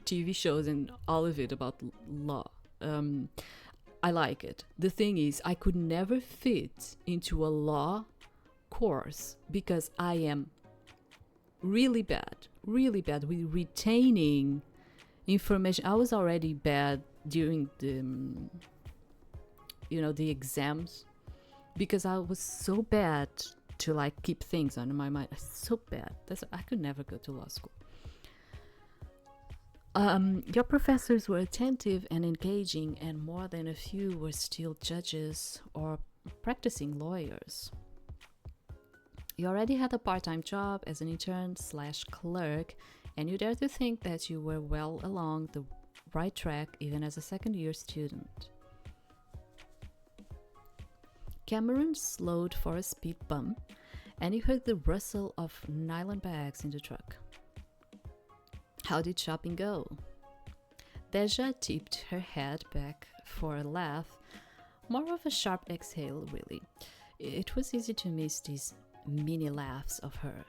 TV shows and all of it about law. I like it. The thing is, I could never fit into a law course because I am really bad with retaining information. I was already bad during the the exams because I was so bad to like keep things on my mind. So bad. I could never go to law school. Your professors were attentive and engaging, and more than a few were still judges or practicing lawyers. You already had a part-time job as an intern/clerk, and you dare to think that you were well along the right track even as a second-year student. Cameron slowed for a speed bump, and you heard the rustle of nylon bags in the truck. How did shopping go? Deja tipped her head back for a laugh, more of a sharp exhale, really. It was easy to miss these mini laughs of her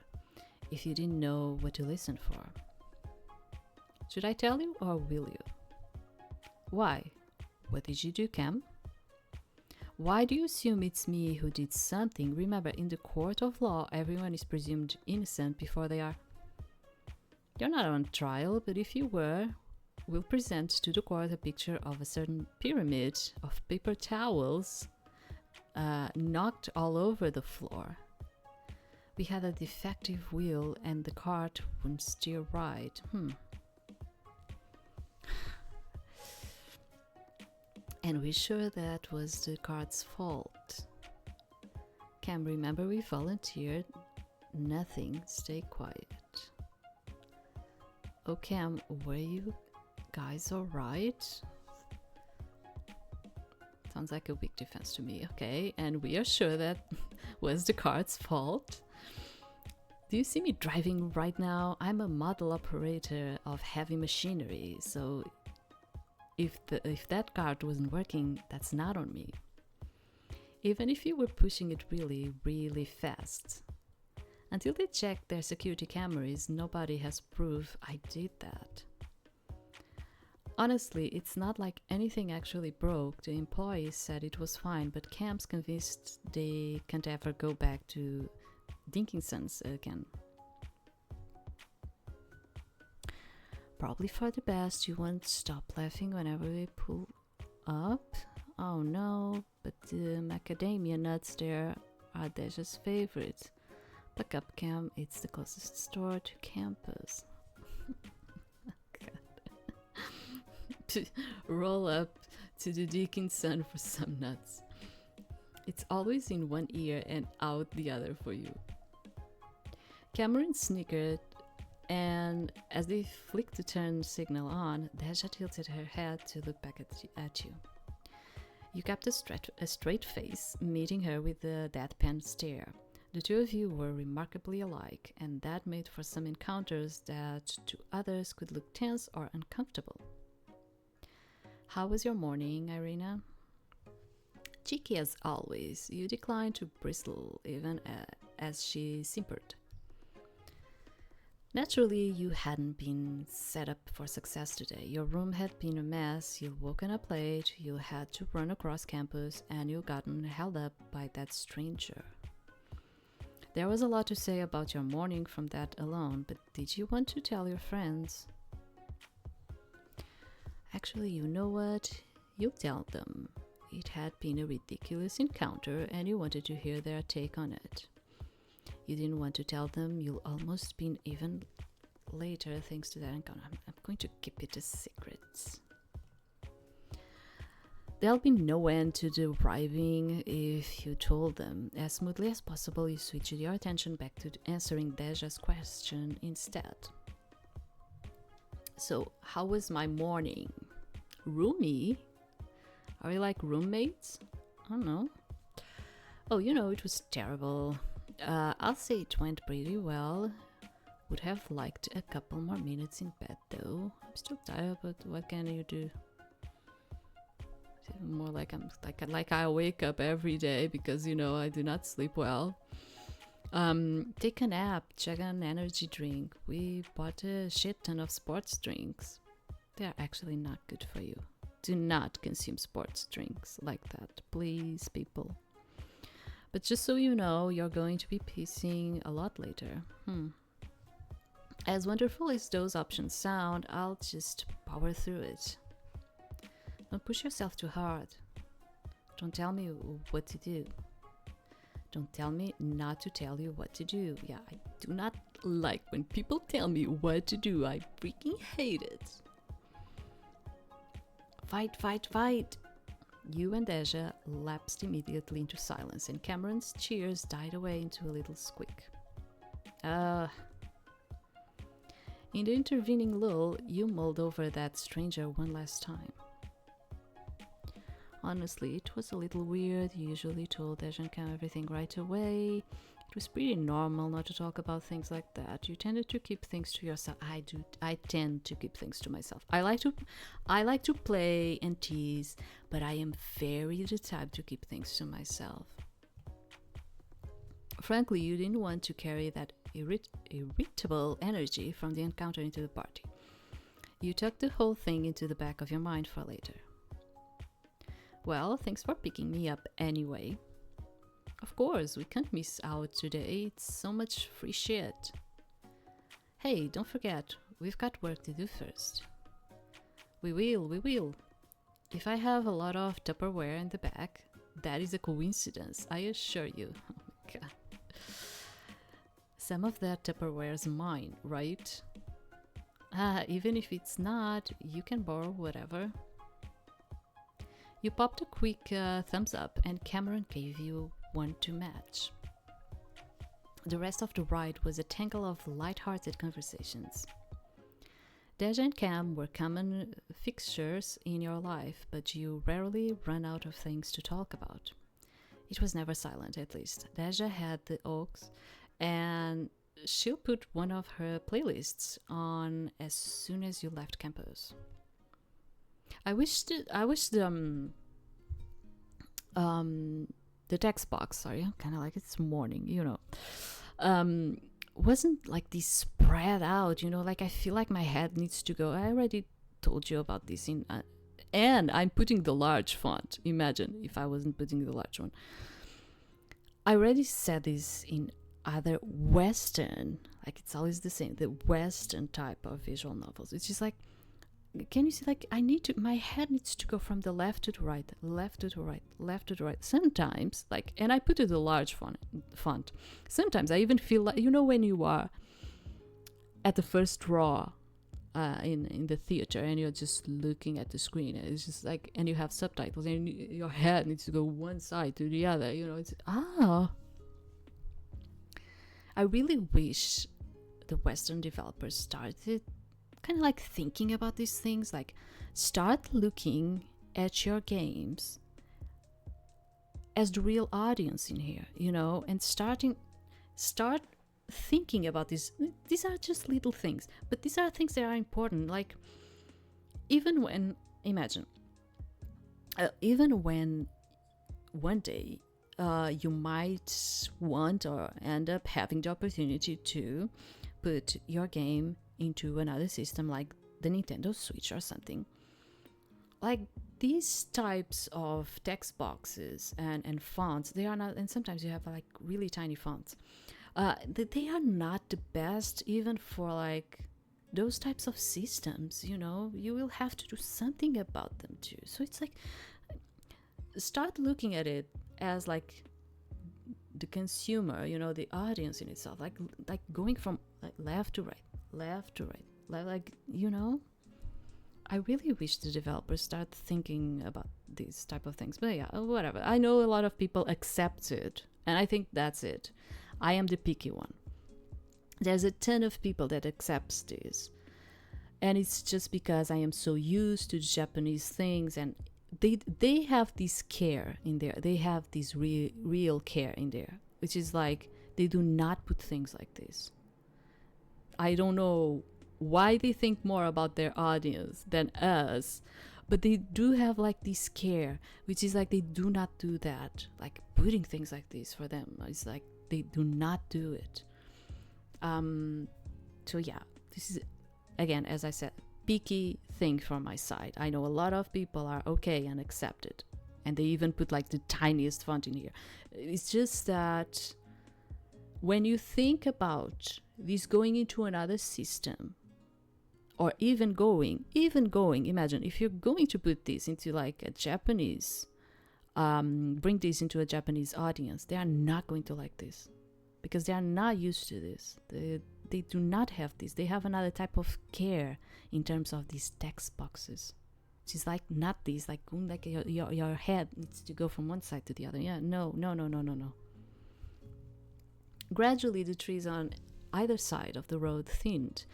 if you didn't know what to listen for. Should I tell you or will you? Why? What did you do, Cam? Why do you assume it's me who did something? Remember, in the court of law, everyone is presumed innocent before they are. You're not on trial, but if you were, we'll present to the court a picture of a certain pyramid of paper towels knocked all over the floor. We had a defective wheel and the cart wouldn't steer right. And we're sure that was the cart's fault. Cam, remember we volunteered? Nothing, stay quiet. Oh, Cam, were you guys alright? Sounds like a weak defense to me. Okay, and we are sure that was the cart's fault. Do you see me driving right now? I'm a model operator of heavy machinery, so if that cart wasn't working, that's not on me. Even if you were pushing it really, really fast. Until they checked their security cameras, nobody has proof I did that. Honestly, it's not like anything actually broke. The employees said it was fine, but Cam's convinced they can't ever go back to Dinkinson's again. Probably for the best. You won't stop laughing whenever we pull up. Oh no, but the macadamia nuts there are Deja's favorites. Buck up, Cam, it's the closest store to campus. To roll up to the Dickinson for some nuts. It's always in one ear and out the other for you. Cameron snickered, and as they flicked the turn signal on, Deja tilted her head to look back at you. You kept a straight face, meeting her with a deadpan stare. The two of you were remarkably alike, and that made for some encounters that to others could look tense or uncomfortable. How was your morning, Irina? Cheeky as always, you declined to bristle even as she simpered. Naturally, you hadn't been set up for success today. Your room had been a mess, you'd woken up late, you had to run across campus, and you'd gotten held up by that stranger. There was a lot to say about your morning from that alone, but did you want to tell your friends? Actually, you know what? You tell them. It had been a ridiculous encounter and you wanted to hear their take on it. You didn't want to tell them you'll almost been even later thanks to that encounter. I'm going to keep it a secret. There'll be no end to the bribing if you told them. As smoothly as possible, you switched your attention back to answering Deja's question instead. So, how was my morning? Roomy? Are we like roommates? I don't know. Oh, it was terrible. I'll say it went pretty well. Would have liked a couple more minutes in bed though. I'm still tired, but what can you do? More like I wake up every day because I do not sleep well. Take a nap, check an energy drink. We bought a shit ton of sports drinks. They are actually not good for you. Do not consume sports drinks like that, please, people. But just so you know, you're going to be pissing a lot later. As wonderful as those options sound, I'll just power through it. Don't push yourself too hard. Don't tell me what to do. Don't tell me not to tell you what to do. Yeah, I do not like when people tell me what to do. I freaking hate it. Fight, fight, fight. You and Deja lapsed immediately into silence, and Cameron's cheers died away into a little squeak. In the intervening lull, you mulled over that stranger one last time. Honestly, it was a little weird. You usually told Deja and Cam everything right away. It was pretty normal not to talk about things like that. You tended to keep things to yourself. I tend to keep things to myself. I like to play and tease, but I am very the type to keep things to myself. Frankly, you didn't want to carry that irritable energy from the encounter into the party. You tucked the whole thing into the back of your mind for later. Well, thanks for picking me up anyway. Of course, we can't miss out today. It's so much free shit. Hey, don't forget, we've got work to do first. We will. If I have a lot of Tupperware in the back, that is a coincidence, I assure you. Oh my god. Some of that Tupperware is mine, right? Even if it's not, you can borrow whatever. You popped a quick thumbs up, and Cameron gave you one to match. The rest of the ride was a tangle of light-hearted conversations. Deja and Cam were common fixtures in your life, but you rarely ran out of things to talk about. It was never silent, at least. Deja had the aux, and she'll put one of her playlists on as soon as you left campus. I wish the text box, sorry, kind of like it's morning, wasn't like this spread out, like I feel like my head needs to go. I already told you about this and I'm putting the large font. Imagine if I wasn't putting the large one. I already said this in other Western, like it's always the same, the Western type of visual novels. It's just like, can you see, like my head needs to go from the left to the right, left to the right, left to the right. Sometimes, and I put it a large font. Sometimes I even feel like, when you are at the first row in the theater and you're just looking at the screen, and it's just like, and you have subtitles and your head needs to go one side to the other, I really wish the Western developers started kind of like thinking about these things, like start looking at your games as the real audience in here, and start thinking about these are just little things, but these are things that are important. Like even when one day you might want or end up having the opportunity to put your game into another system like the Nintendo Switch or something. Like these types of text boxes and fonts, they are not, and sometimes you have like really tiny fonts. They are not the best even for like those types of systems, you will have to do something about them too. So it's like, start looking at it as like the consumer, the audience in itself, like going from like left to right, I really wish the developers start thinking about these type of things. But yeah, whatever. I know a lot of people accept it, and I think that's it. I am the picky one. There's a ton of people that accepts this, And it's just because I am so used to Japanese things, and they have this care in there. They have this real care in there, which is like they do not put things like this. I don't know why they think more about their audience than us, but they do have like this care, which is like they do not do that, like putting things like this for them. It's like they do not do it. So yeah, this is, again, as I said, picky thing from my side. I know a lot of people are okay and accept it, and they even put like the tiniest font in here. It's just that when you think about this going into another system, or even going, imagine if you're going to put this into like a Japanese, bring this into a Japanese audience, they are not going to like this because they are not used to this. They do not have this. They have another type of care in terms of these text boxes. It's like not this, like your head needs to go from one side to the other. Yeah, no. Gradually, the trees on either side of the road thinned,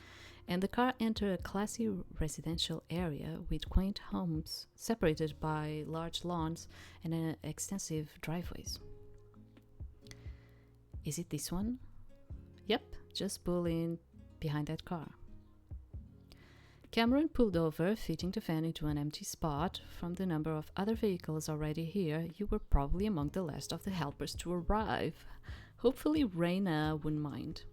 and the car entered a classy residential area with quaint homes separated by large lawns and extensive driveways. Is it this one? Yep, just pull in behind that car. Cameron pulled over, fitting the van into an empty spot. From the number of other vehicles already here, you were probably among the last of the helpers to arrive. Hopefully Reina wouldn't mind.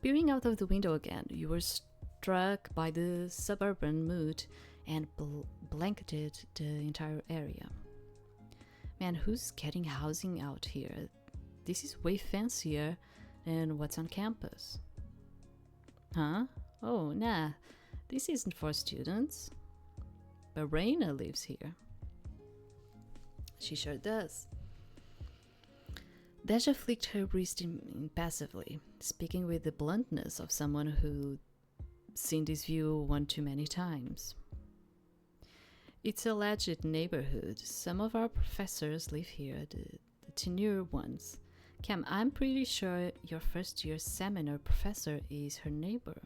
Peering out of the window again, you were struck by the suburban mood and blanketed the entire area. Man, who's getting housing out here? This is way fancier than what's on campus. Huh? Oh, nah, this isn't for students. But Reina lives here. She sure does. Deja flicked her wrist impassively, speaking with the bluntness of someone who'd seen this view one too many times. It's a legit neighborhood. Some of our professors live here, the tenure ones. Cam, I'm pretty sure your first year seminar professor is her neighbor.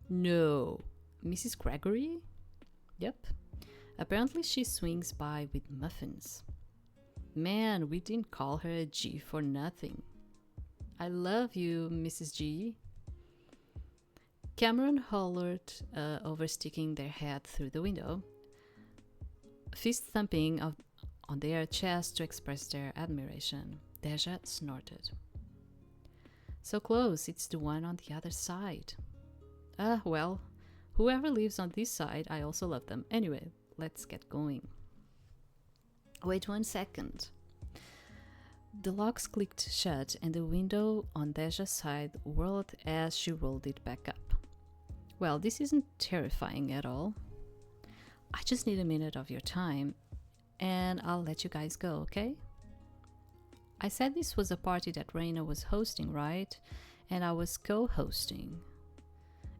No. Mrs. Gregory? Yep. Apparently she swings by with muffins. Man, we didn't call her a G for nothing. I love you, Mrs. G. Cameron hollered over sticking their head through the window, fist thumping on their chest to express their admiration. Deja snorted. So close, it's the one on the other side. Well, whoever lives on this side, I also love them. Anyway, let's get going. Wait 1 second. The locks clicked shut and the window on Deja's side whirled as she rolled it back up. Well, this isn't terrifying at all. I just need a minute of your time and I'll let you guys go, okay? I said this was a party that Reina was hosting, right? And I was co-hosting.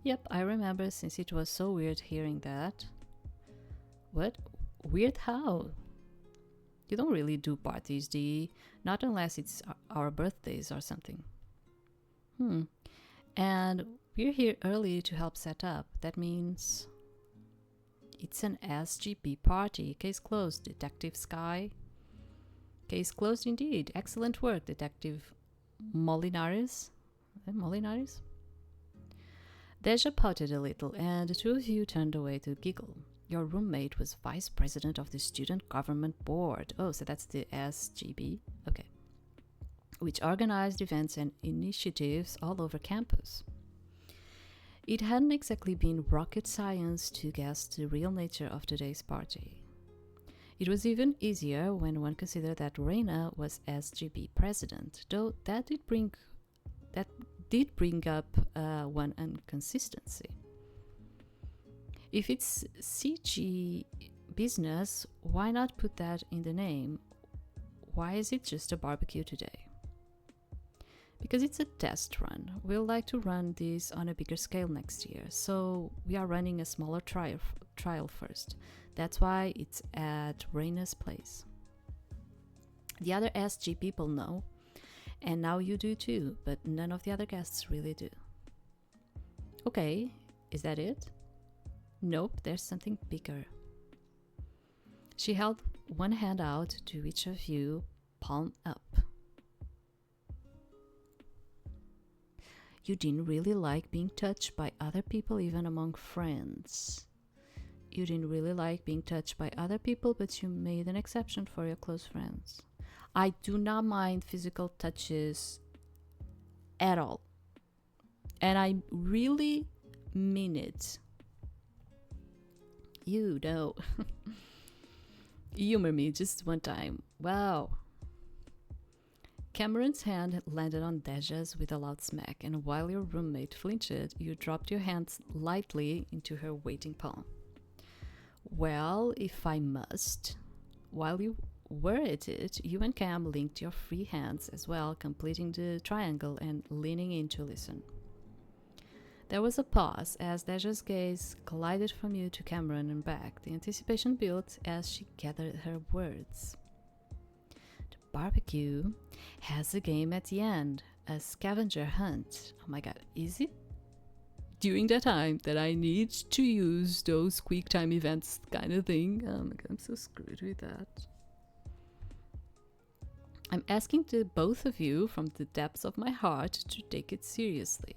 Yep, I remember, since it was so weird hearing that. What? Weird how? You don't really do parties, Dee. Not unless it's our birthdays or something. And we're here early to help set up. That means it's an SGP party. Case closed, Detective Sky. Case closed indeed. Excellent work, Detective Molinares. Molinares? Deja pouted a little, and the two of you turned away to giggle. Your roommate was vice president of the Student Government Board. Oh, so that's the SGB? Okay. Which organized events and initiatives all over campus. It hadn't exactly been rocket science to guess the real nature of today's party. It was even easier when one considered that Reina was SGB president, though that did bring up one inconsistency. If it's CG business, why not put that in the name? Why is it just a barbecue today? Because it's a test run. We'll like to run this on a bigger scale next year, so we are running a smaller trial first. That's why it's at Reina's place. The other SG people know, and now you do too, but none of the other guests really do. Okay, is that it? Nope, there's something bigger. She held one hand out to each of you, palm up. You didn't really like being touched by other people, even among friends. You didn't really like being touched by other people, but you made an exception for your close friends. I do not mind physical touches at all. And I really mean it. You know. Humor me just one time. Wow. Cameron's hand landed on Deja's with a loud smack, and while your roommate flinched, you dropped your hands lightly into her waiting palm. Well, if I must. While you were at it, you and Cam linked your free hands as well, completing the triangle and leaning in to listen. There was a pause as Deja's gaze glided from you to Cameron and back. The anticipation built as she gathered her words. The barbecue has a game at the end, a scavenger hunt. Oh my god, is it during that time that I need to use those quick time events kind of thing? Oh my god, I'm so screwed with that. I'm asking the both of you from the depths of my heart to take it seriously.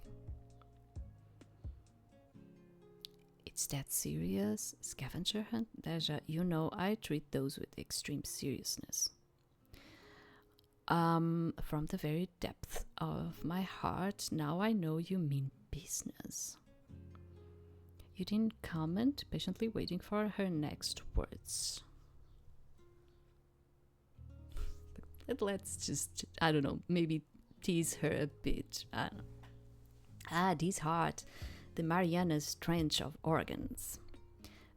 It's that serious? Scavenger hunt? Deja, you know I treat those with extreme seriousness. From the very depth of my heart, now I know you mean business. You didn't comment, patiently waiting for her next words. But let's just, I don't know, maybe tease her a bit. I don't know. This heart, the Mariana's Trench of organs.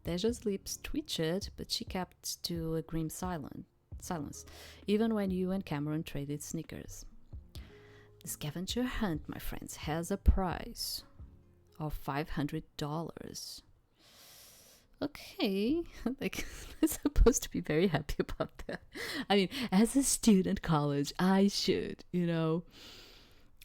Deja's lips twitched, but she kept to a grim silence, even when you and Cameron traded snickers. The scavenger hunt, my friends, has a prize of $500. Okay, like, I'm supposed to be very happy about that. I mean, as a student college, I should, you know.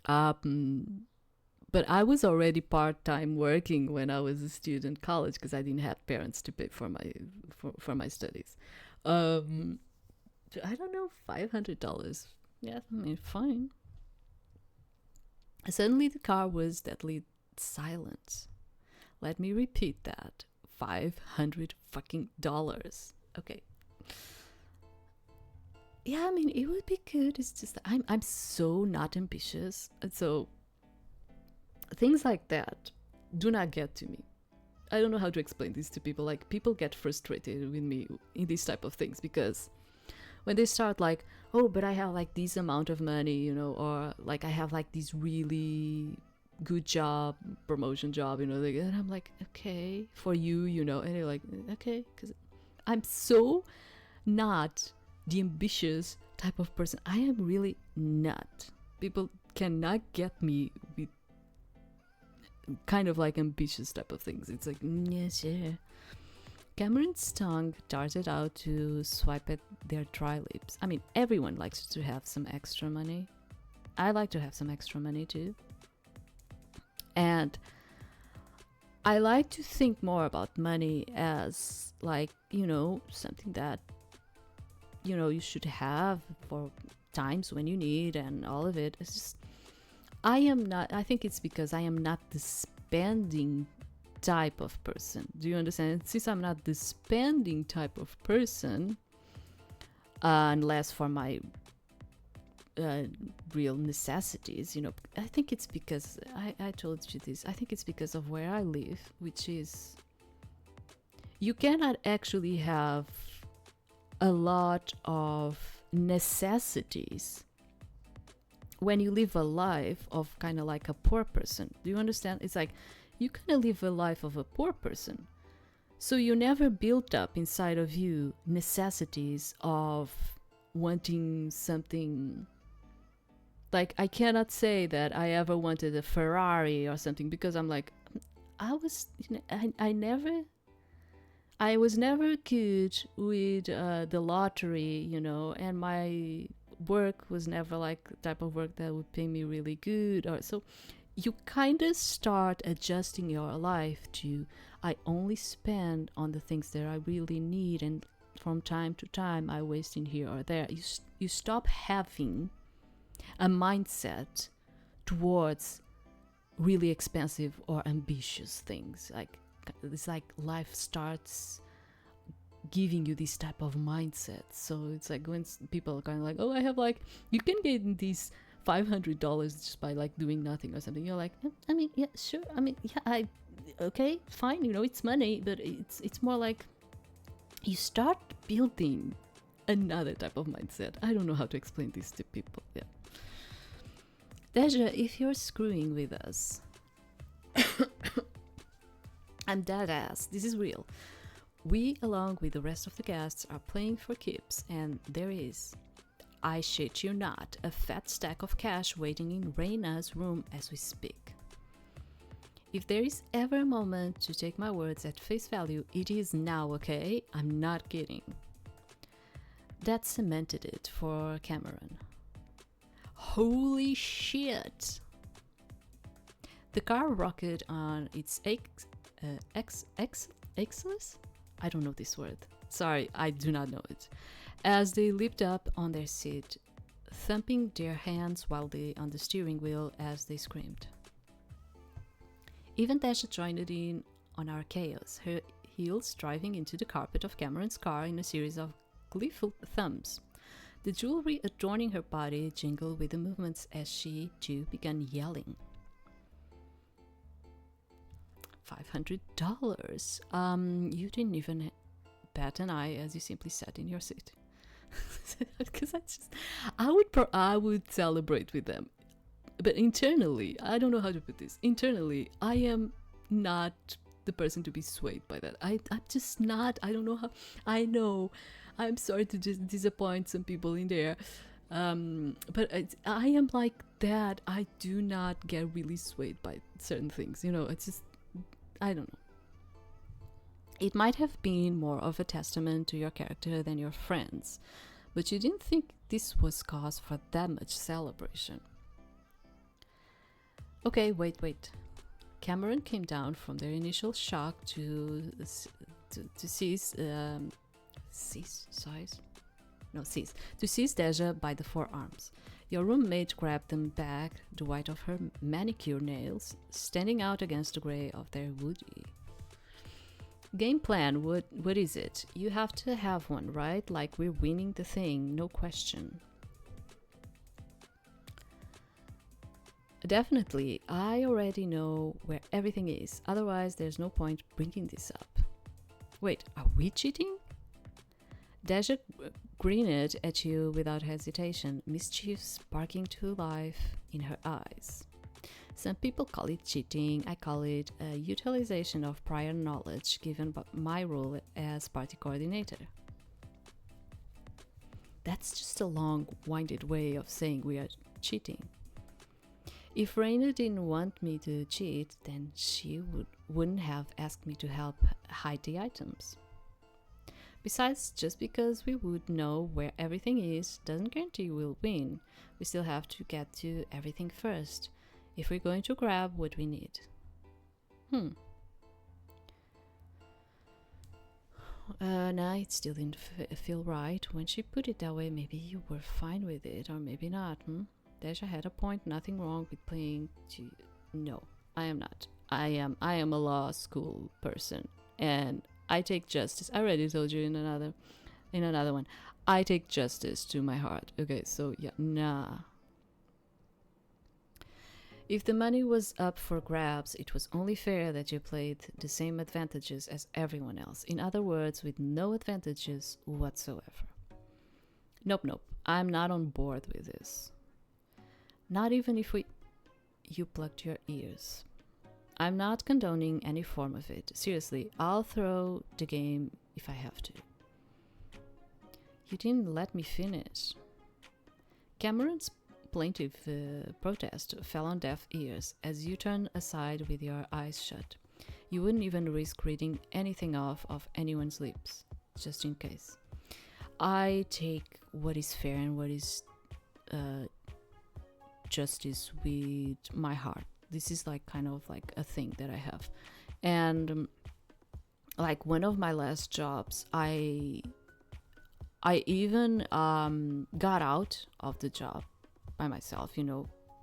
But I was already part-time working when I was a student college because I didn't have parents to pay for my studies. I don't know, $500. Yeah, I mean, fine. Suddenly the car was deadly silent. Let me repeat that. $500 fucking dollars. Okay. Yeah, I mean, it would be good. It's just I'm so not ambitious, and so things like that do not get to me. I don't know how to explain this to people. Like, people get frustrated with me in these type of things because when they start like, oh, but I have like this amount of money, you know, or like I have like this really good job, promotion job, you know, like, and I'm like, okay, for you, you know, and they're like, okay, because I'm so not the ambitious type of person. I am really not. People cannot get me with kind of like ambitious type of things. It's like, yeah, sure. Cameron's tongue darted out to swipe at their dry lips. I mean, everyone likes to have some extra money. I like to have some extra money too. And I like to think more about money as like, you know, something that, you know, you should have for times when you need and all of it. It's just, I think it's because I am not the spending type of person. Do you understand? Since I'm not the spending type of person, unless for my real necessities, you know, I think it's because I told you this. I think it's because of where I live, which is you cannot actually have a lot of necessities when you live a life of kind of like a poor person. Do you understand? It's like you kind of live a life of a poor person. So you never built up inside of you necessities of wanting something. Like, I cannot say that I ever wanted a Ferrari or something because I'm like, I was, you know, I was never good with the lottery, you know, and my work was never like the type of work that would pay me really good. Or so you kind of start adjusting your life to, I only spend on the things that I really need, and from time to time I waste in here or there. You stop having a mindset towards really expensive or ambitious things. Like, it's like life starts giving you this type of mindset. So it's like when people are kind of like, oh, I have like, you can get these $500 just by like doing nothing or something. You're like, I mean, yeah, sure. I mean, yeah, okay, fine. It's money, but it's more like you start building another type of mindset. I don't know how to explain this to people. Yeah. Deja, if you're screwing with us, I'm dead ass. This is real. We, along with the rest of the guests, are playing for keeps, and there is, I shit you not, a fat stack of cash waiting in Reina's room as we speak. If there is ever a moment to take my words at face value, it is now, okay? I'm not kidding. That cemented it for Cameron. Holy shit! The car rocketed on its axles? I don't know this word. Sorry, I do not know it. As they leaped up on their seat, thumping their hands wildly on the steering wheel as they screamed. Even Tasha joined in on our chaos, her heels driving into the carpet of Cameron's car in a series of gleeful thumps. The jewelry adorning her body jingled with the movements as she, too, began yelling. $500. You didn't even bat an eye as you simply sat in your seat. Because I would celebrate with them. But internally, I don't know how to put this. Internally, I am not the person to be swayed by that. I'm just not. I don't know how. I know. I'm sorry to just disappoint some people in there. But I am like that. I do not get really swayed by certain things. It's just, I don't know. It might have been more of a testament to your character than your friends, but you didn't think this was cause for that much celebration. Okay, wait. Cameron came down from their initial shock to seize Deja by the forearms. Your roommate grabbed them back, the white of her manicure nails standing out against the grey of their woody. Game plan, what is it? You have to have one, right? Like we're winning the thing, no question. Definitely, I already know where everything is, otherwise there's no point bringing this up. Wait, are we cheating? Deja grinned at you without hesitation, mischief sparking to life in her eyes. Some people call it cheating, I call it a utilization of prior knowledge given by my role as party coordinator. That's just a long-winded way of saying we are cheating. If Reina didn't want me to cheat, then she wouldn't have asked me to help hide the items. Besides, just because we would know where everything is doesn't guarantee we'll win. We still have to get to everything first, if we're going to grab what we need. Nah, it still didn't feel right. When she put it that way, maybe you were fine with it, or maybe not, Deja had a point, nothing wrong with playing to... No, I am not. I am a law school person, and I take justice. I already told you in another one. I take justice to my heart. Okay, so yeah, nah. If the money was up for grabs, it was only fair that you played the same advantages as everyone else. In other words, with no advantages whatsoever. Nope. I'm not on board with this. Not even if you plugged your ears. I'm not condoning any form of it. Seriously, I'll throw the game if I have to. You didn't let me finish. Cameron's plaintive protest fell on deaf ears as you turned aside with your eyes shut. You wouldn't even risk reading anything off of anyone's lips, just in case. I take what is fair and what is justice with my heart. this is like kind of like a thing that I have. And like one of my last jobs, I even got out of the job by myself,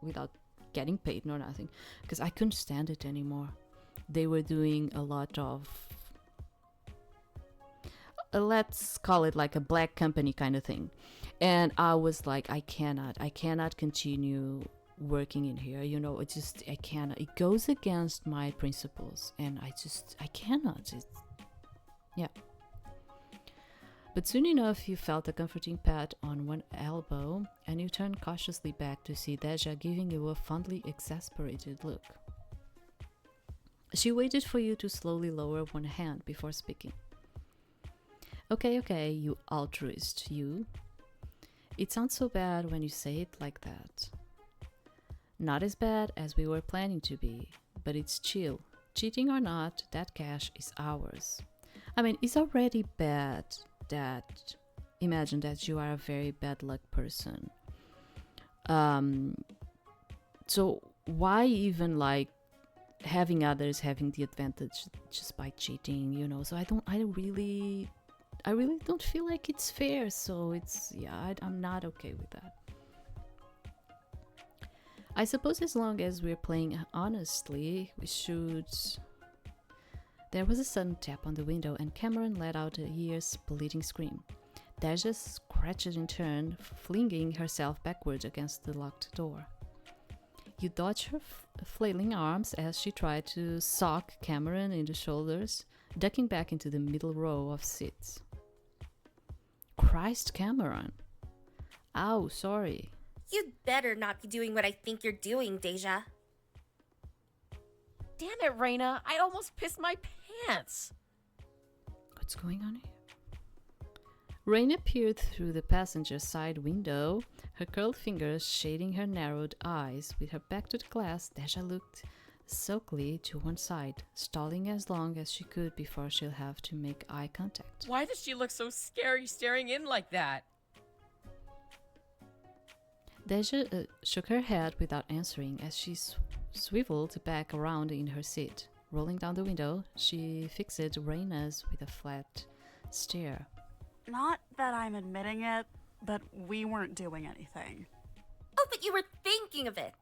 without getting paid nor nothing, because I couldn't stand it anymore. They were doing a lot of, let's call it like a black company kind of thing. And I was like, I cannot continue working in here. I cannot. It goes against my principles, and I cannot. Yeah. But soon enough, you felt a comforting pat on one elbow, and you turned cautiously back to see Deja giving you a fondly exasperated look. She waited for you to slowly lower one hand before speaking. Okay, you altruist, you. It sounds so bad when you say it like that. Not as bad as we were planning to be, but it's chill. Cheating or not, that cash is ours. I mean, it's already bad that imagine that you are a very bad luck person. So why even like having others having the advantage just by cheating, So I really don't feel like it's fair. So I'm not okay with that. I suppose as long as we're playing honestly, we should. There was a sudden tap on the window, and Cameron let out a ear-splitting scream. Deja scratched in turn, flinging herself backward against the locked door. You dodged her flailing arms as she tried to sock Cameron in the shoulders, ducking back into the middle row of seats. Christ, Cameron. Ow, sorry. You'd better not be doing what I think you're doing, Deja. Damn it, Reina. I almost pissed my pants. What's going on here? Raina peered through the passenger side window, her curled fingers shading her narrowed eyes. With her back to the glass, Deja looked sulkily to one side, stalling as long as she could before she'll have to make eye contact. Why does she look so scary staring in like that? Deja shook her head without answering as she swiveled back around in her seat. Rolling down the window, she fixed Raina's with a flat stare. Not that I'm admitting it, but we weren't doing anything. Oh, but you were thinking of it.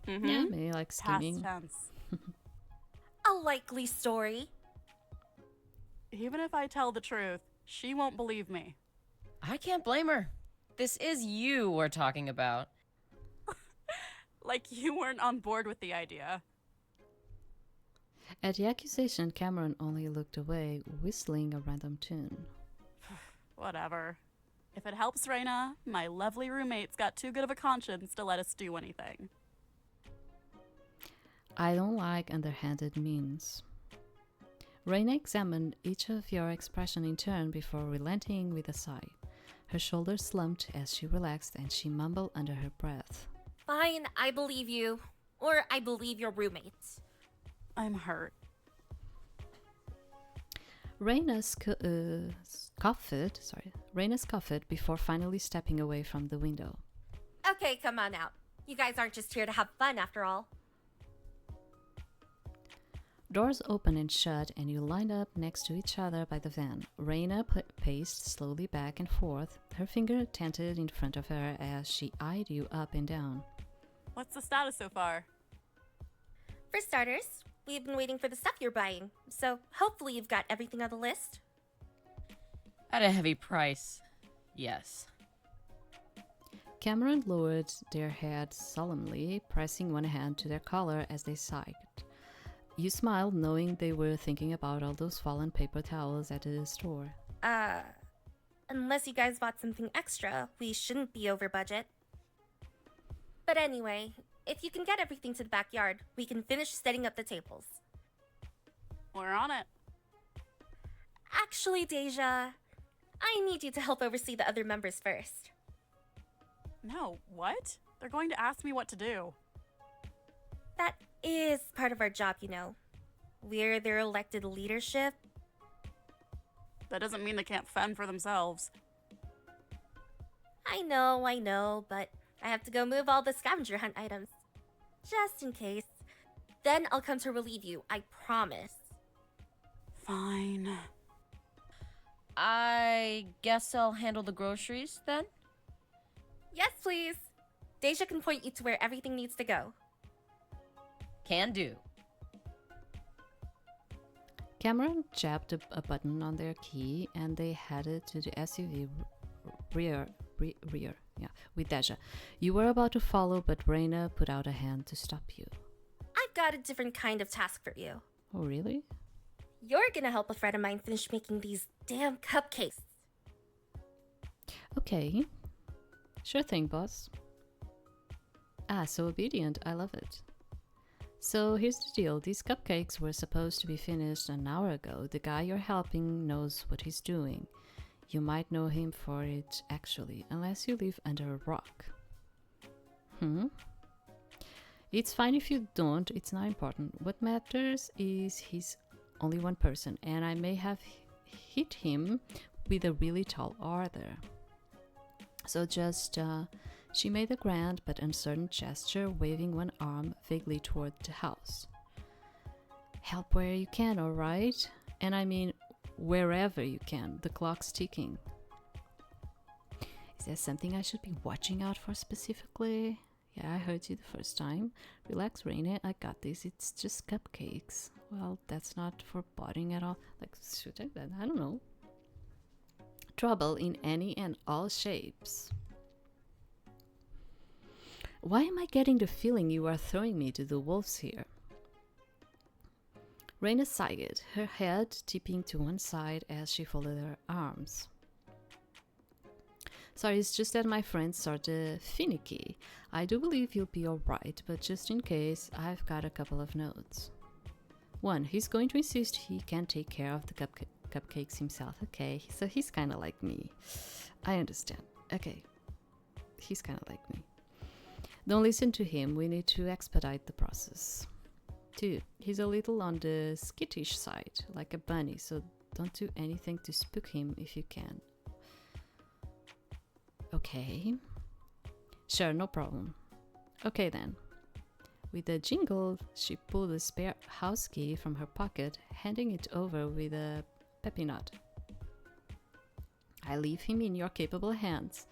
Mm-hmm. Yeah, maybe like Past scheming. tense. A likely story. Even if I tell the truth, she won't believe me. I can't blame her. This is you we're talking about. Like you weren't on board with the idea. At the accusation, Cameron only looked away, whistling a random tune. Whatever. If it helps Raina, my lovely roommate's got too good of a conscience to let us do anything. I don't like underhanded means. Raina examined each of your expression in turn before relenting with a sigh. Her shoulders slumped as she relaxed and she mumbled under her breath. Fine, I believe you. Or I believe your roommate. I'm hurt. Raina scoffed before finally stepping away from the window. Okay, come on out. You guys aren't just here to have fun after all. Doors opened and shut, and you lined up next to each other by the van. Raina paced slowly back and forth, her finger tented in front of her as she eyed you up and down. What's the status so far? For starters, we've been waiting for the stuff you're buying, so hopefully you've got everything on the list. At a heavy price. Yes. Cameron lowered their head solemnly, pressing one hand to their collar as they sighed. You smiled, knowing they were thinking about all those fallen paper towels at the store. Unless you guys bought something extra, we shouldn't be over budget. But anyway, if you can get everything to the backyard, we can finish setting up the tables. We're on it. Actually, Deja, I need you to help oversee the other members first. No, what? They're going to ask me what to do. That is part of our job, you know. We're their elected leadership. That doesn't mean they can't fend for themselves. I know, but I have to go move all the scavenger hunt items. just in case. Then I'll come to relieve you, I promise. Fine. I guess I'll handle the groceries then? Yes, please. Deja can point you to where everything needs to go. Can do. Cameron jabbed a button on their key and they headed to the SUV rear, yeah, with Deja. You were about to follow, but Reina put out a hand to stop you. I've got a different kind of task for you. Oh, really? You're gonna help a friend of mine finish making these damn cupcakes. Okay. Sure thing, boss. Ah, so obedient. I love it. So here's the deal. These cupcakes were supposed to be finished an hour ago. The guy you're helping knows what he's doing. You might know him for it, actually, unless you live under a rock. It's fine if you don't. It's not important. What matters is he's only one person, and I may have hit him with a really tall order. So just, she made a grand but uncertain gesture, waving one arm vaguely toward the house. Help where you can, alright? And I mean, wherever you can. The clock's ticking. Is there something I should be watching out for specifically? Yeah, I heard you the first time. Relax, Raina, I got this. It's just cupcakes. Well, that's not foreboding at all. Like, should I don't know. Trouble in any and all shapes. Why am I getting the feeling you are throwing me to the wolves here? Raina sighed, her head tipping to one side as she folded her arms. Sorry, it's just that my friend's sort of finicky. I do believe you'll be alright, but just in case, I've got a couple of notes. 1. He's going to insist he can take care of the cupcakes himself. Okay, so he's kind of like me. I understand. Okay, he's kind of like me. Don't listen to him. We need to expedite the process. 2. He's a little on the skittish side, like a bunny, so don't do anything to spook him if you can. Okay. Sure, no problem. Okay then. With a jingle, she pulled a spare house key from her pocket, handing it over with a peppy nod. I leave him in your capable hands.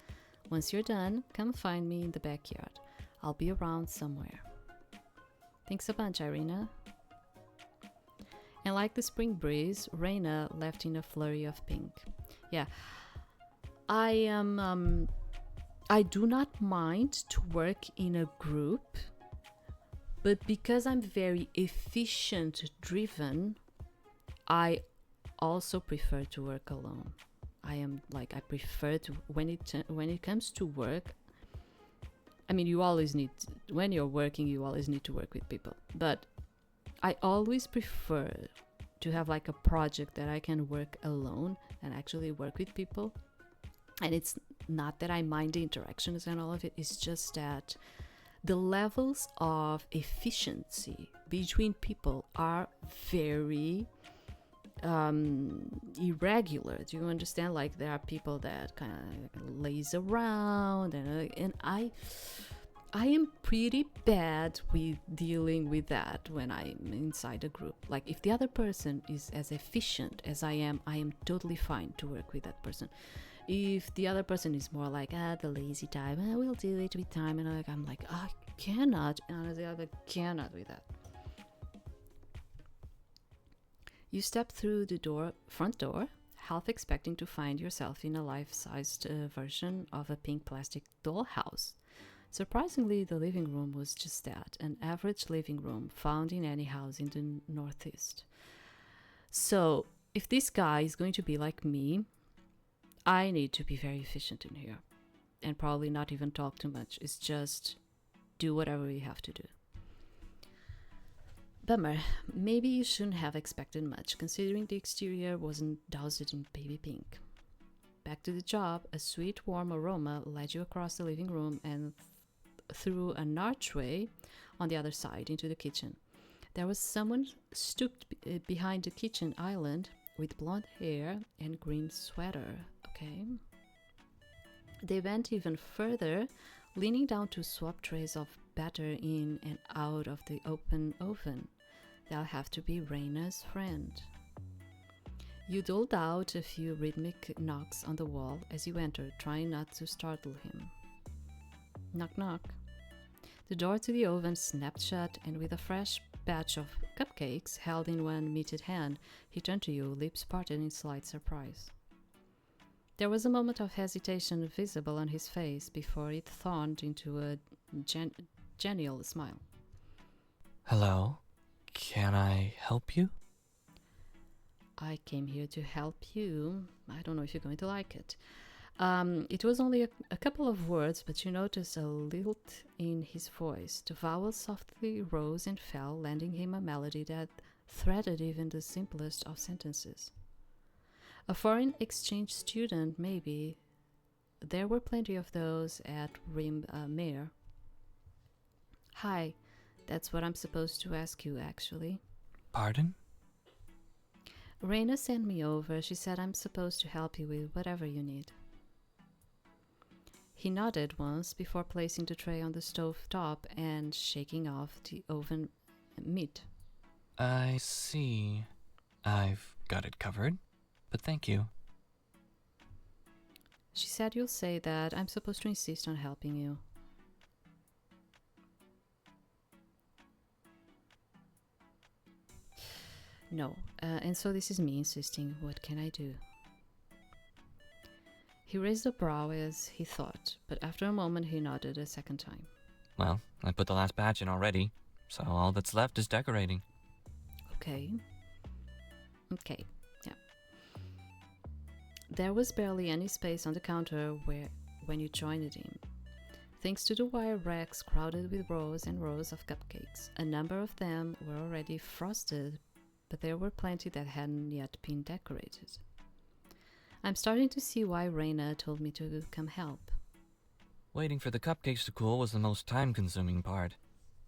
Once you're done, come find me in the backyard. I'll be around somewhere. Thanks a bunch, Irina. And like the spring breeze, Reina left in a flurry of pink. Yeah, I do not mind to work in a group, but because I'm very efficient driven, I also prefer to work alone. I prefer to when it comes to work. I mean, when you're working, you always need to work with people. But I always prefer to have like a project that I can work alone and actually work with people. And it's not that I mind the interactions and all of it. It's just that the levels of efficiency between people are very irregular. Do you understand? Like, there are people that kind of laze around, and I am pretty bad with dealing with that when I'm inside a group. Like, if the other person is as efficient as I am totally fine to work with that person. If the other person is more like, the lazy type, we'll do it with time, and I'm like, I cannot, honestly, I cannot with that. You step through the front door, half expecting to find yourself in a life-sized version of a pink plastic dollhouse. Surprisingly, the living room was just that, an average living room found in any house in the Northeast. So, if this guy is going to be like me, I need to be very efficient in here. And probably not even talk too much. It's just do whatever we have to do. Bummer. Maybe you shouldn't have expected much, considering the exterior wasn't doused in baby pink. Back to the job, a sweet, warm aroma led you across the living room and through an archway on the other side into the kitchen. There was someone stooped behind the kitchen island with blonde hair and green sweater. Okay. They went even further, leaning down to swap trays of batter in and out of the open oven. They'll have to be Reina's friend. You doled out a few rhythmic knocks on the wall as you entered, trying not to startle him. Knock, knock. The door to the oven snapped shut, and with a fresh batch of cupcakes held in one mitted hand, he turned to you, lips parted in slight surprise. There was a moment of hesitation visible on his face before it thawed into a genial smile. Hello, can I help you? I came here to help you. I don't know if you're going to like it. It was only a couple of words, but you noticed a lilt in his voice. The vowels softly rose and fell, lending him a melody that threaded even the simplest of sentences. A foreign exchange student, maybe. There were plenty of those at Amare. Hi, that's what I'm supposed to ask you, actually. Pardon? Reina sent me over. She said I'm supposed to help you with whatever you need. He nodded once before placing the tray on the stove top and shaking off the oven meat. I see. I've got it covered, but thank you. She said you'll say that I'm supposed to insist on helping you. No, and so this is me insisting. What can I do? He raised a brow as he thought, but after a moment he nodded a second time. Well, I put the last batch in already, so all that's left is decorating. Okay, yeah. There was barely any space on the counter when you joined him. Thanks to the wire racks crowded with rows and rows of cupcakes. A number of them were already frosted, but there were plenty that hadn't yet been decorated. I'm starting to see why Reina told me to come help. Waiting for the cupcakes to cool was the most time-consuming part.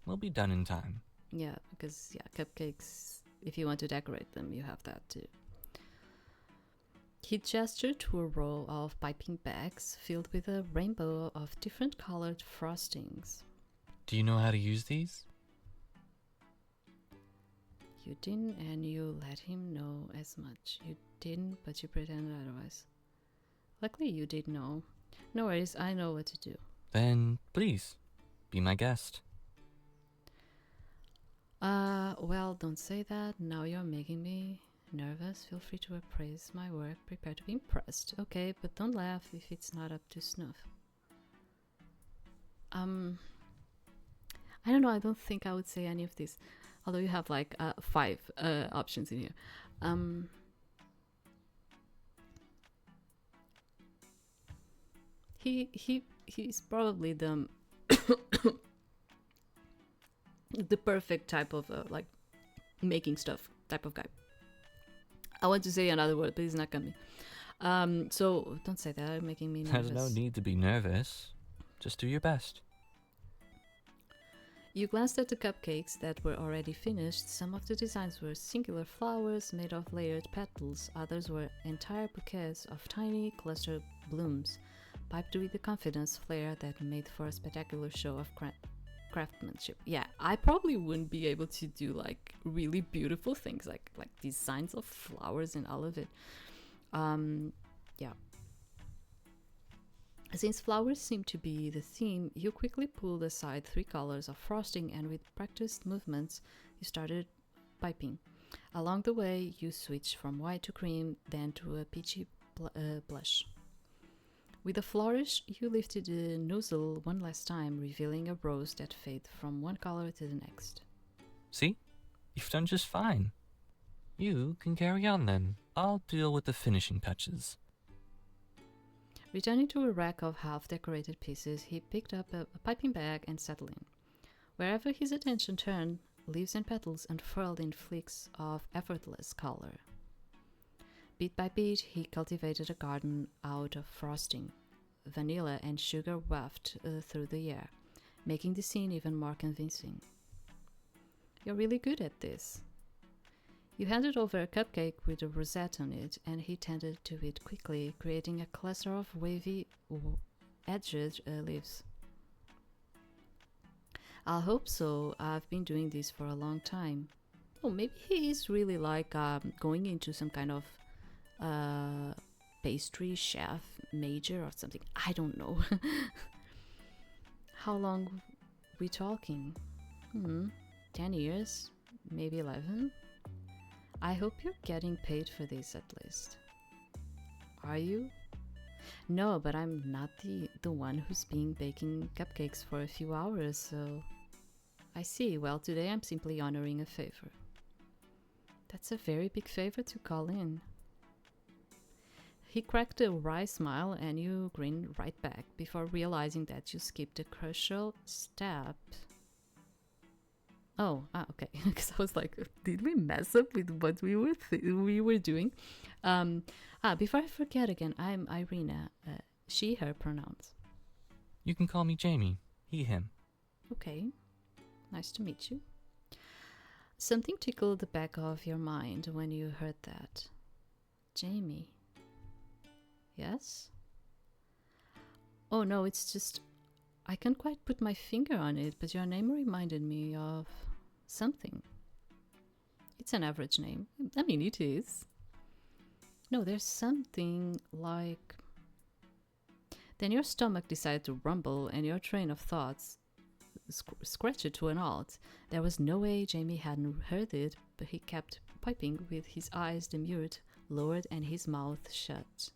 We'll be done in time. Yeah, because, cupcakes, if you want to decorate them, you have that too. He gestured to a row of piping bags filled with a rainbow of different colored frostings. Do you know how to use these? You didn't, and you let him know as much. You didn't, but you pretended otherwise. Luckily, you did know. No worries, I know what to do. Then, please, be my guest. Well, don't say that. Now you're making me nervous. Feel free to appraise my work. Prepare to be impressed. Okay, but don't laugh if it's not up to snuff. I don't know, I don't think I would say any of this. Although you have like 5 options in here. He's probably the the perfect type of like making stuff type of guy. I want to say another word, but it's not coming. So don't say that. You're making me nervous. There's no need to be nervous. Just do your best. You glanced at the cupcakes that were already finished. Some of the designs were singular flowers made of layered petals. Others were entire bouquets of tiny clustered blooms, piped with the confidence flair that made for a spectacular show of craftsmanship. Yeah, I probably wouldn't be able to do like really beautiful things like designs of flowers and all of it. Yeah. Since flowers seemed to be the theme, you quickly pulled aside 3 colors of frosting, and with practiced movements, you started piping. Along the way, you switched from white to cream, then to a peachy blush. With a flourish, you lifted the nozzle one last time, revealing a rose that faded from one color to the next. See? You've done just fine. You can carry on then. I'll deal with the finishing touches. Returning to a rack of half-decorated pieces, he picked up a piping bag and settled in. Wherever his attention turned, leaves and petals unfurled in flicks of effortless color. Bit by bit, he cultivated a garden out of frosting. Vanilla and sugar wafted through the air, making the scene even more convincing. You're really good at this. You handed over a cupcake with a rosette on it, and he tended to it quickly, creating a cluster of wavy edged leaves. I hope so. I've been doing this for a long time. Oh, maybe he is really like going into some kind of pastry chef major or something. I don't know. How long we talking? 10 years? Maybe 11? I hope you're getting paid for this at least. Are you? No, but I'm not the one who's been baking cupcakes for a few hours, so... I see. Well, today I'm simply honoring a favor. That's a very big favor to call in. He cracked a wry smile and you grinned right back before realizing that you skipped a crucial step. Oh, okay. Because I was like, did we mess up with what we were doing? Before I forget again, I'm Irina. She, her pronouns. You can call me Jamie. He, him. Okay. Nice to meet you. Something tickled the back of your mind when you heard that. Jamie. Yes? Oh no, it's just... I can't quite put my finger on it, but your name reminded me of something. It's an average name. I mean, it is. No, there's something like... Then your stomach decided to rumble and your train of thoughts scratched it to an halt. There was no way Jamie hadn't heard it, but he kept piping with his eyes demurred, lowered and his mouth shut.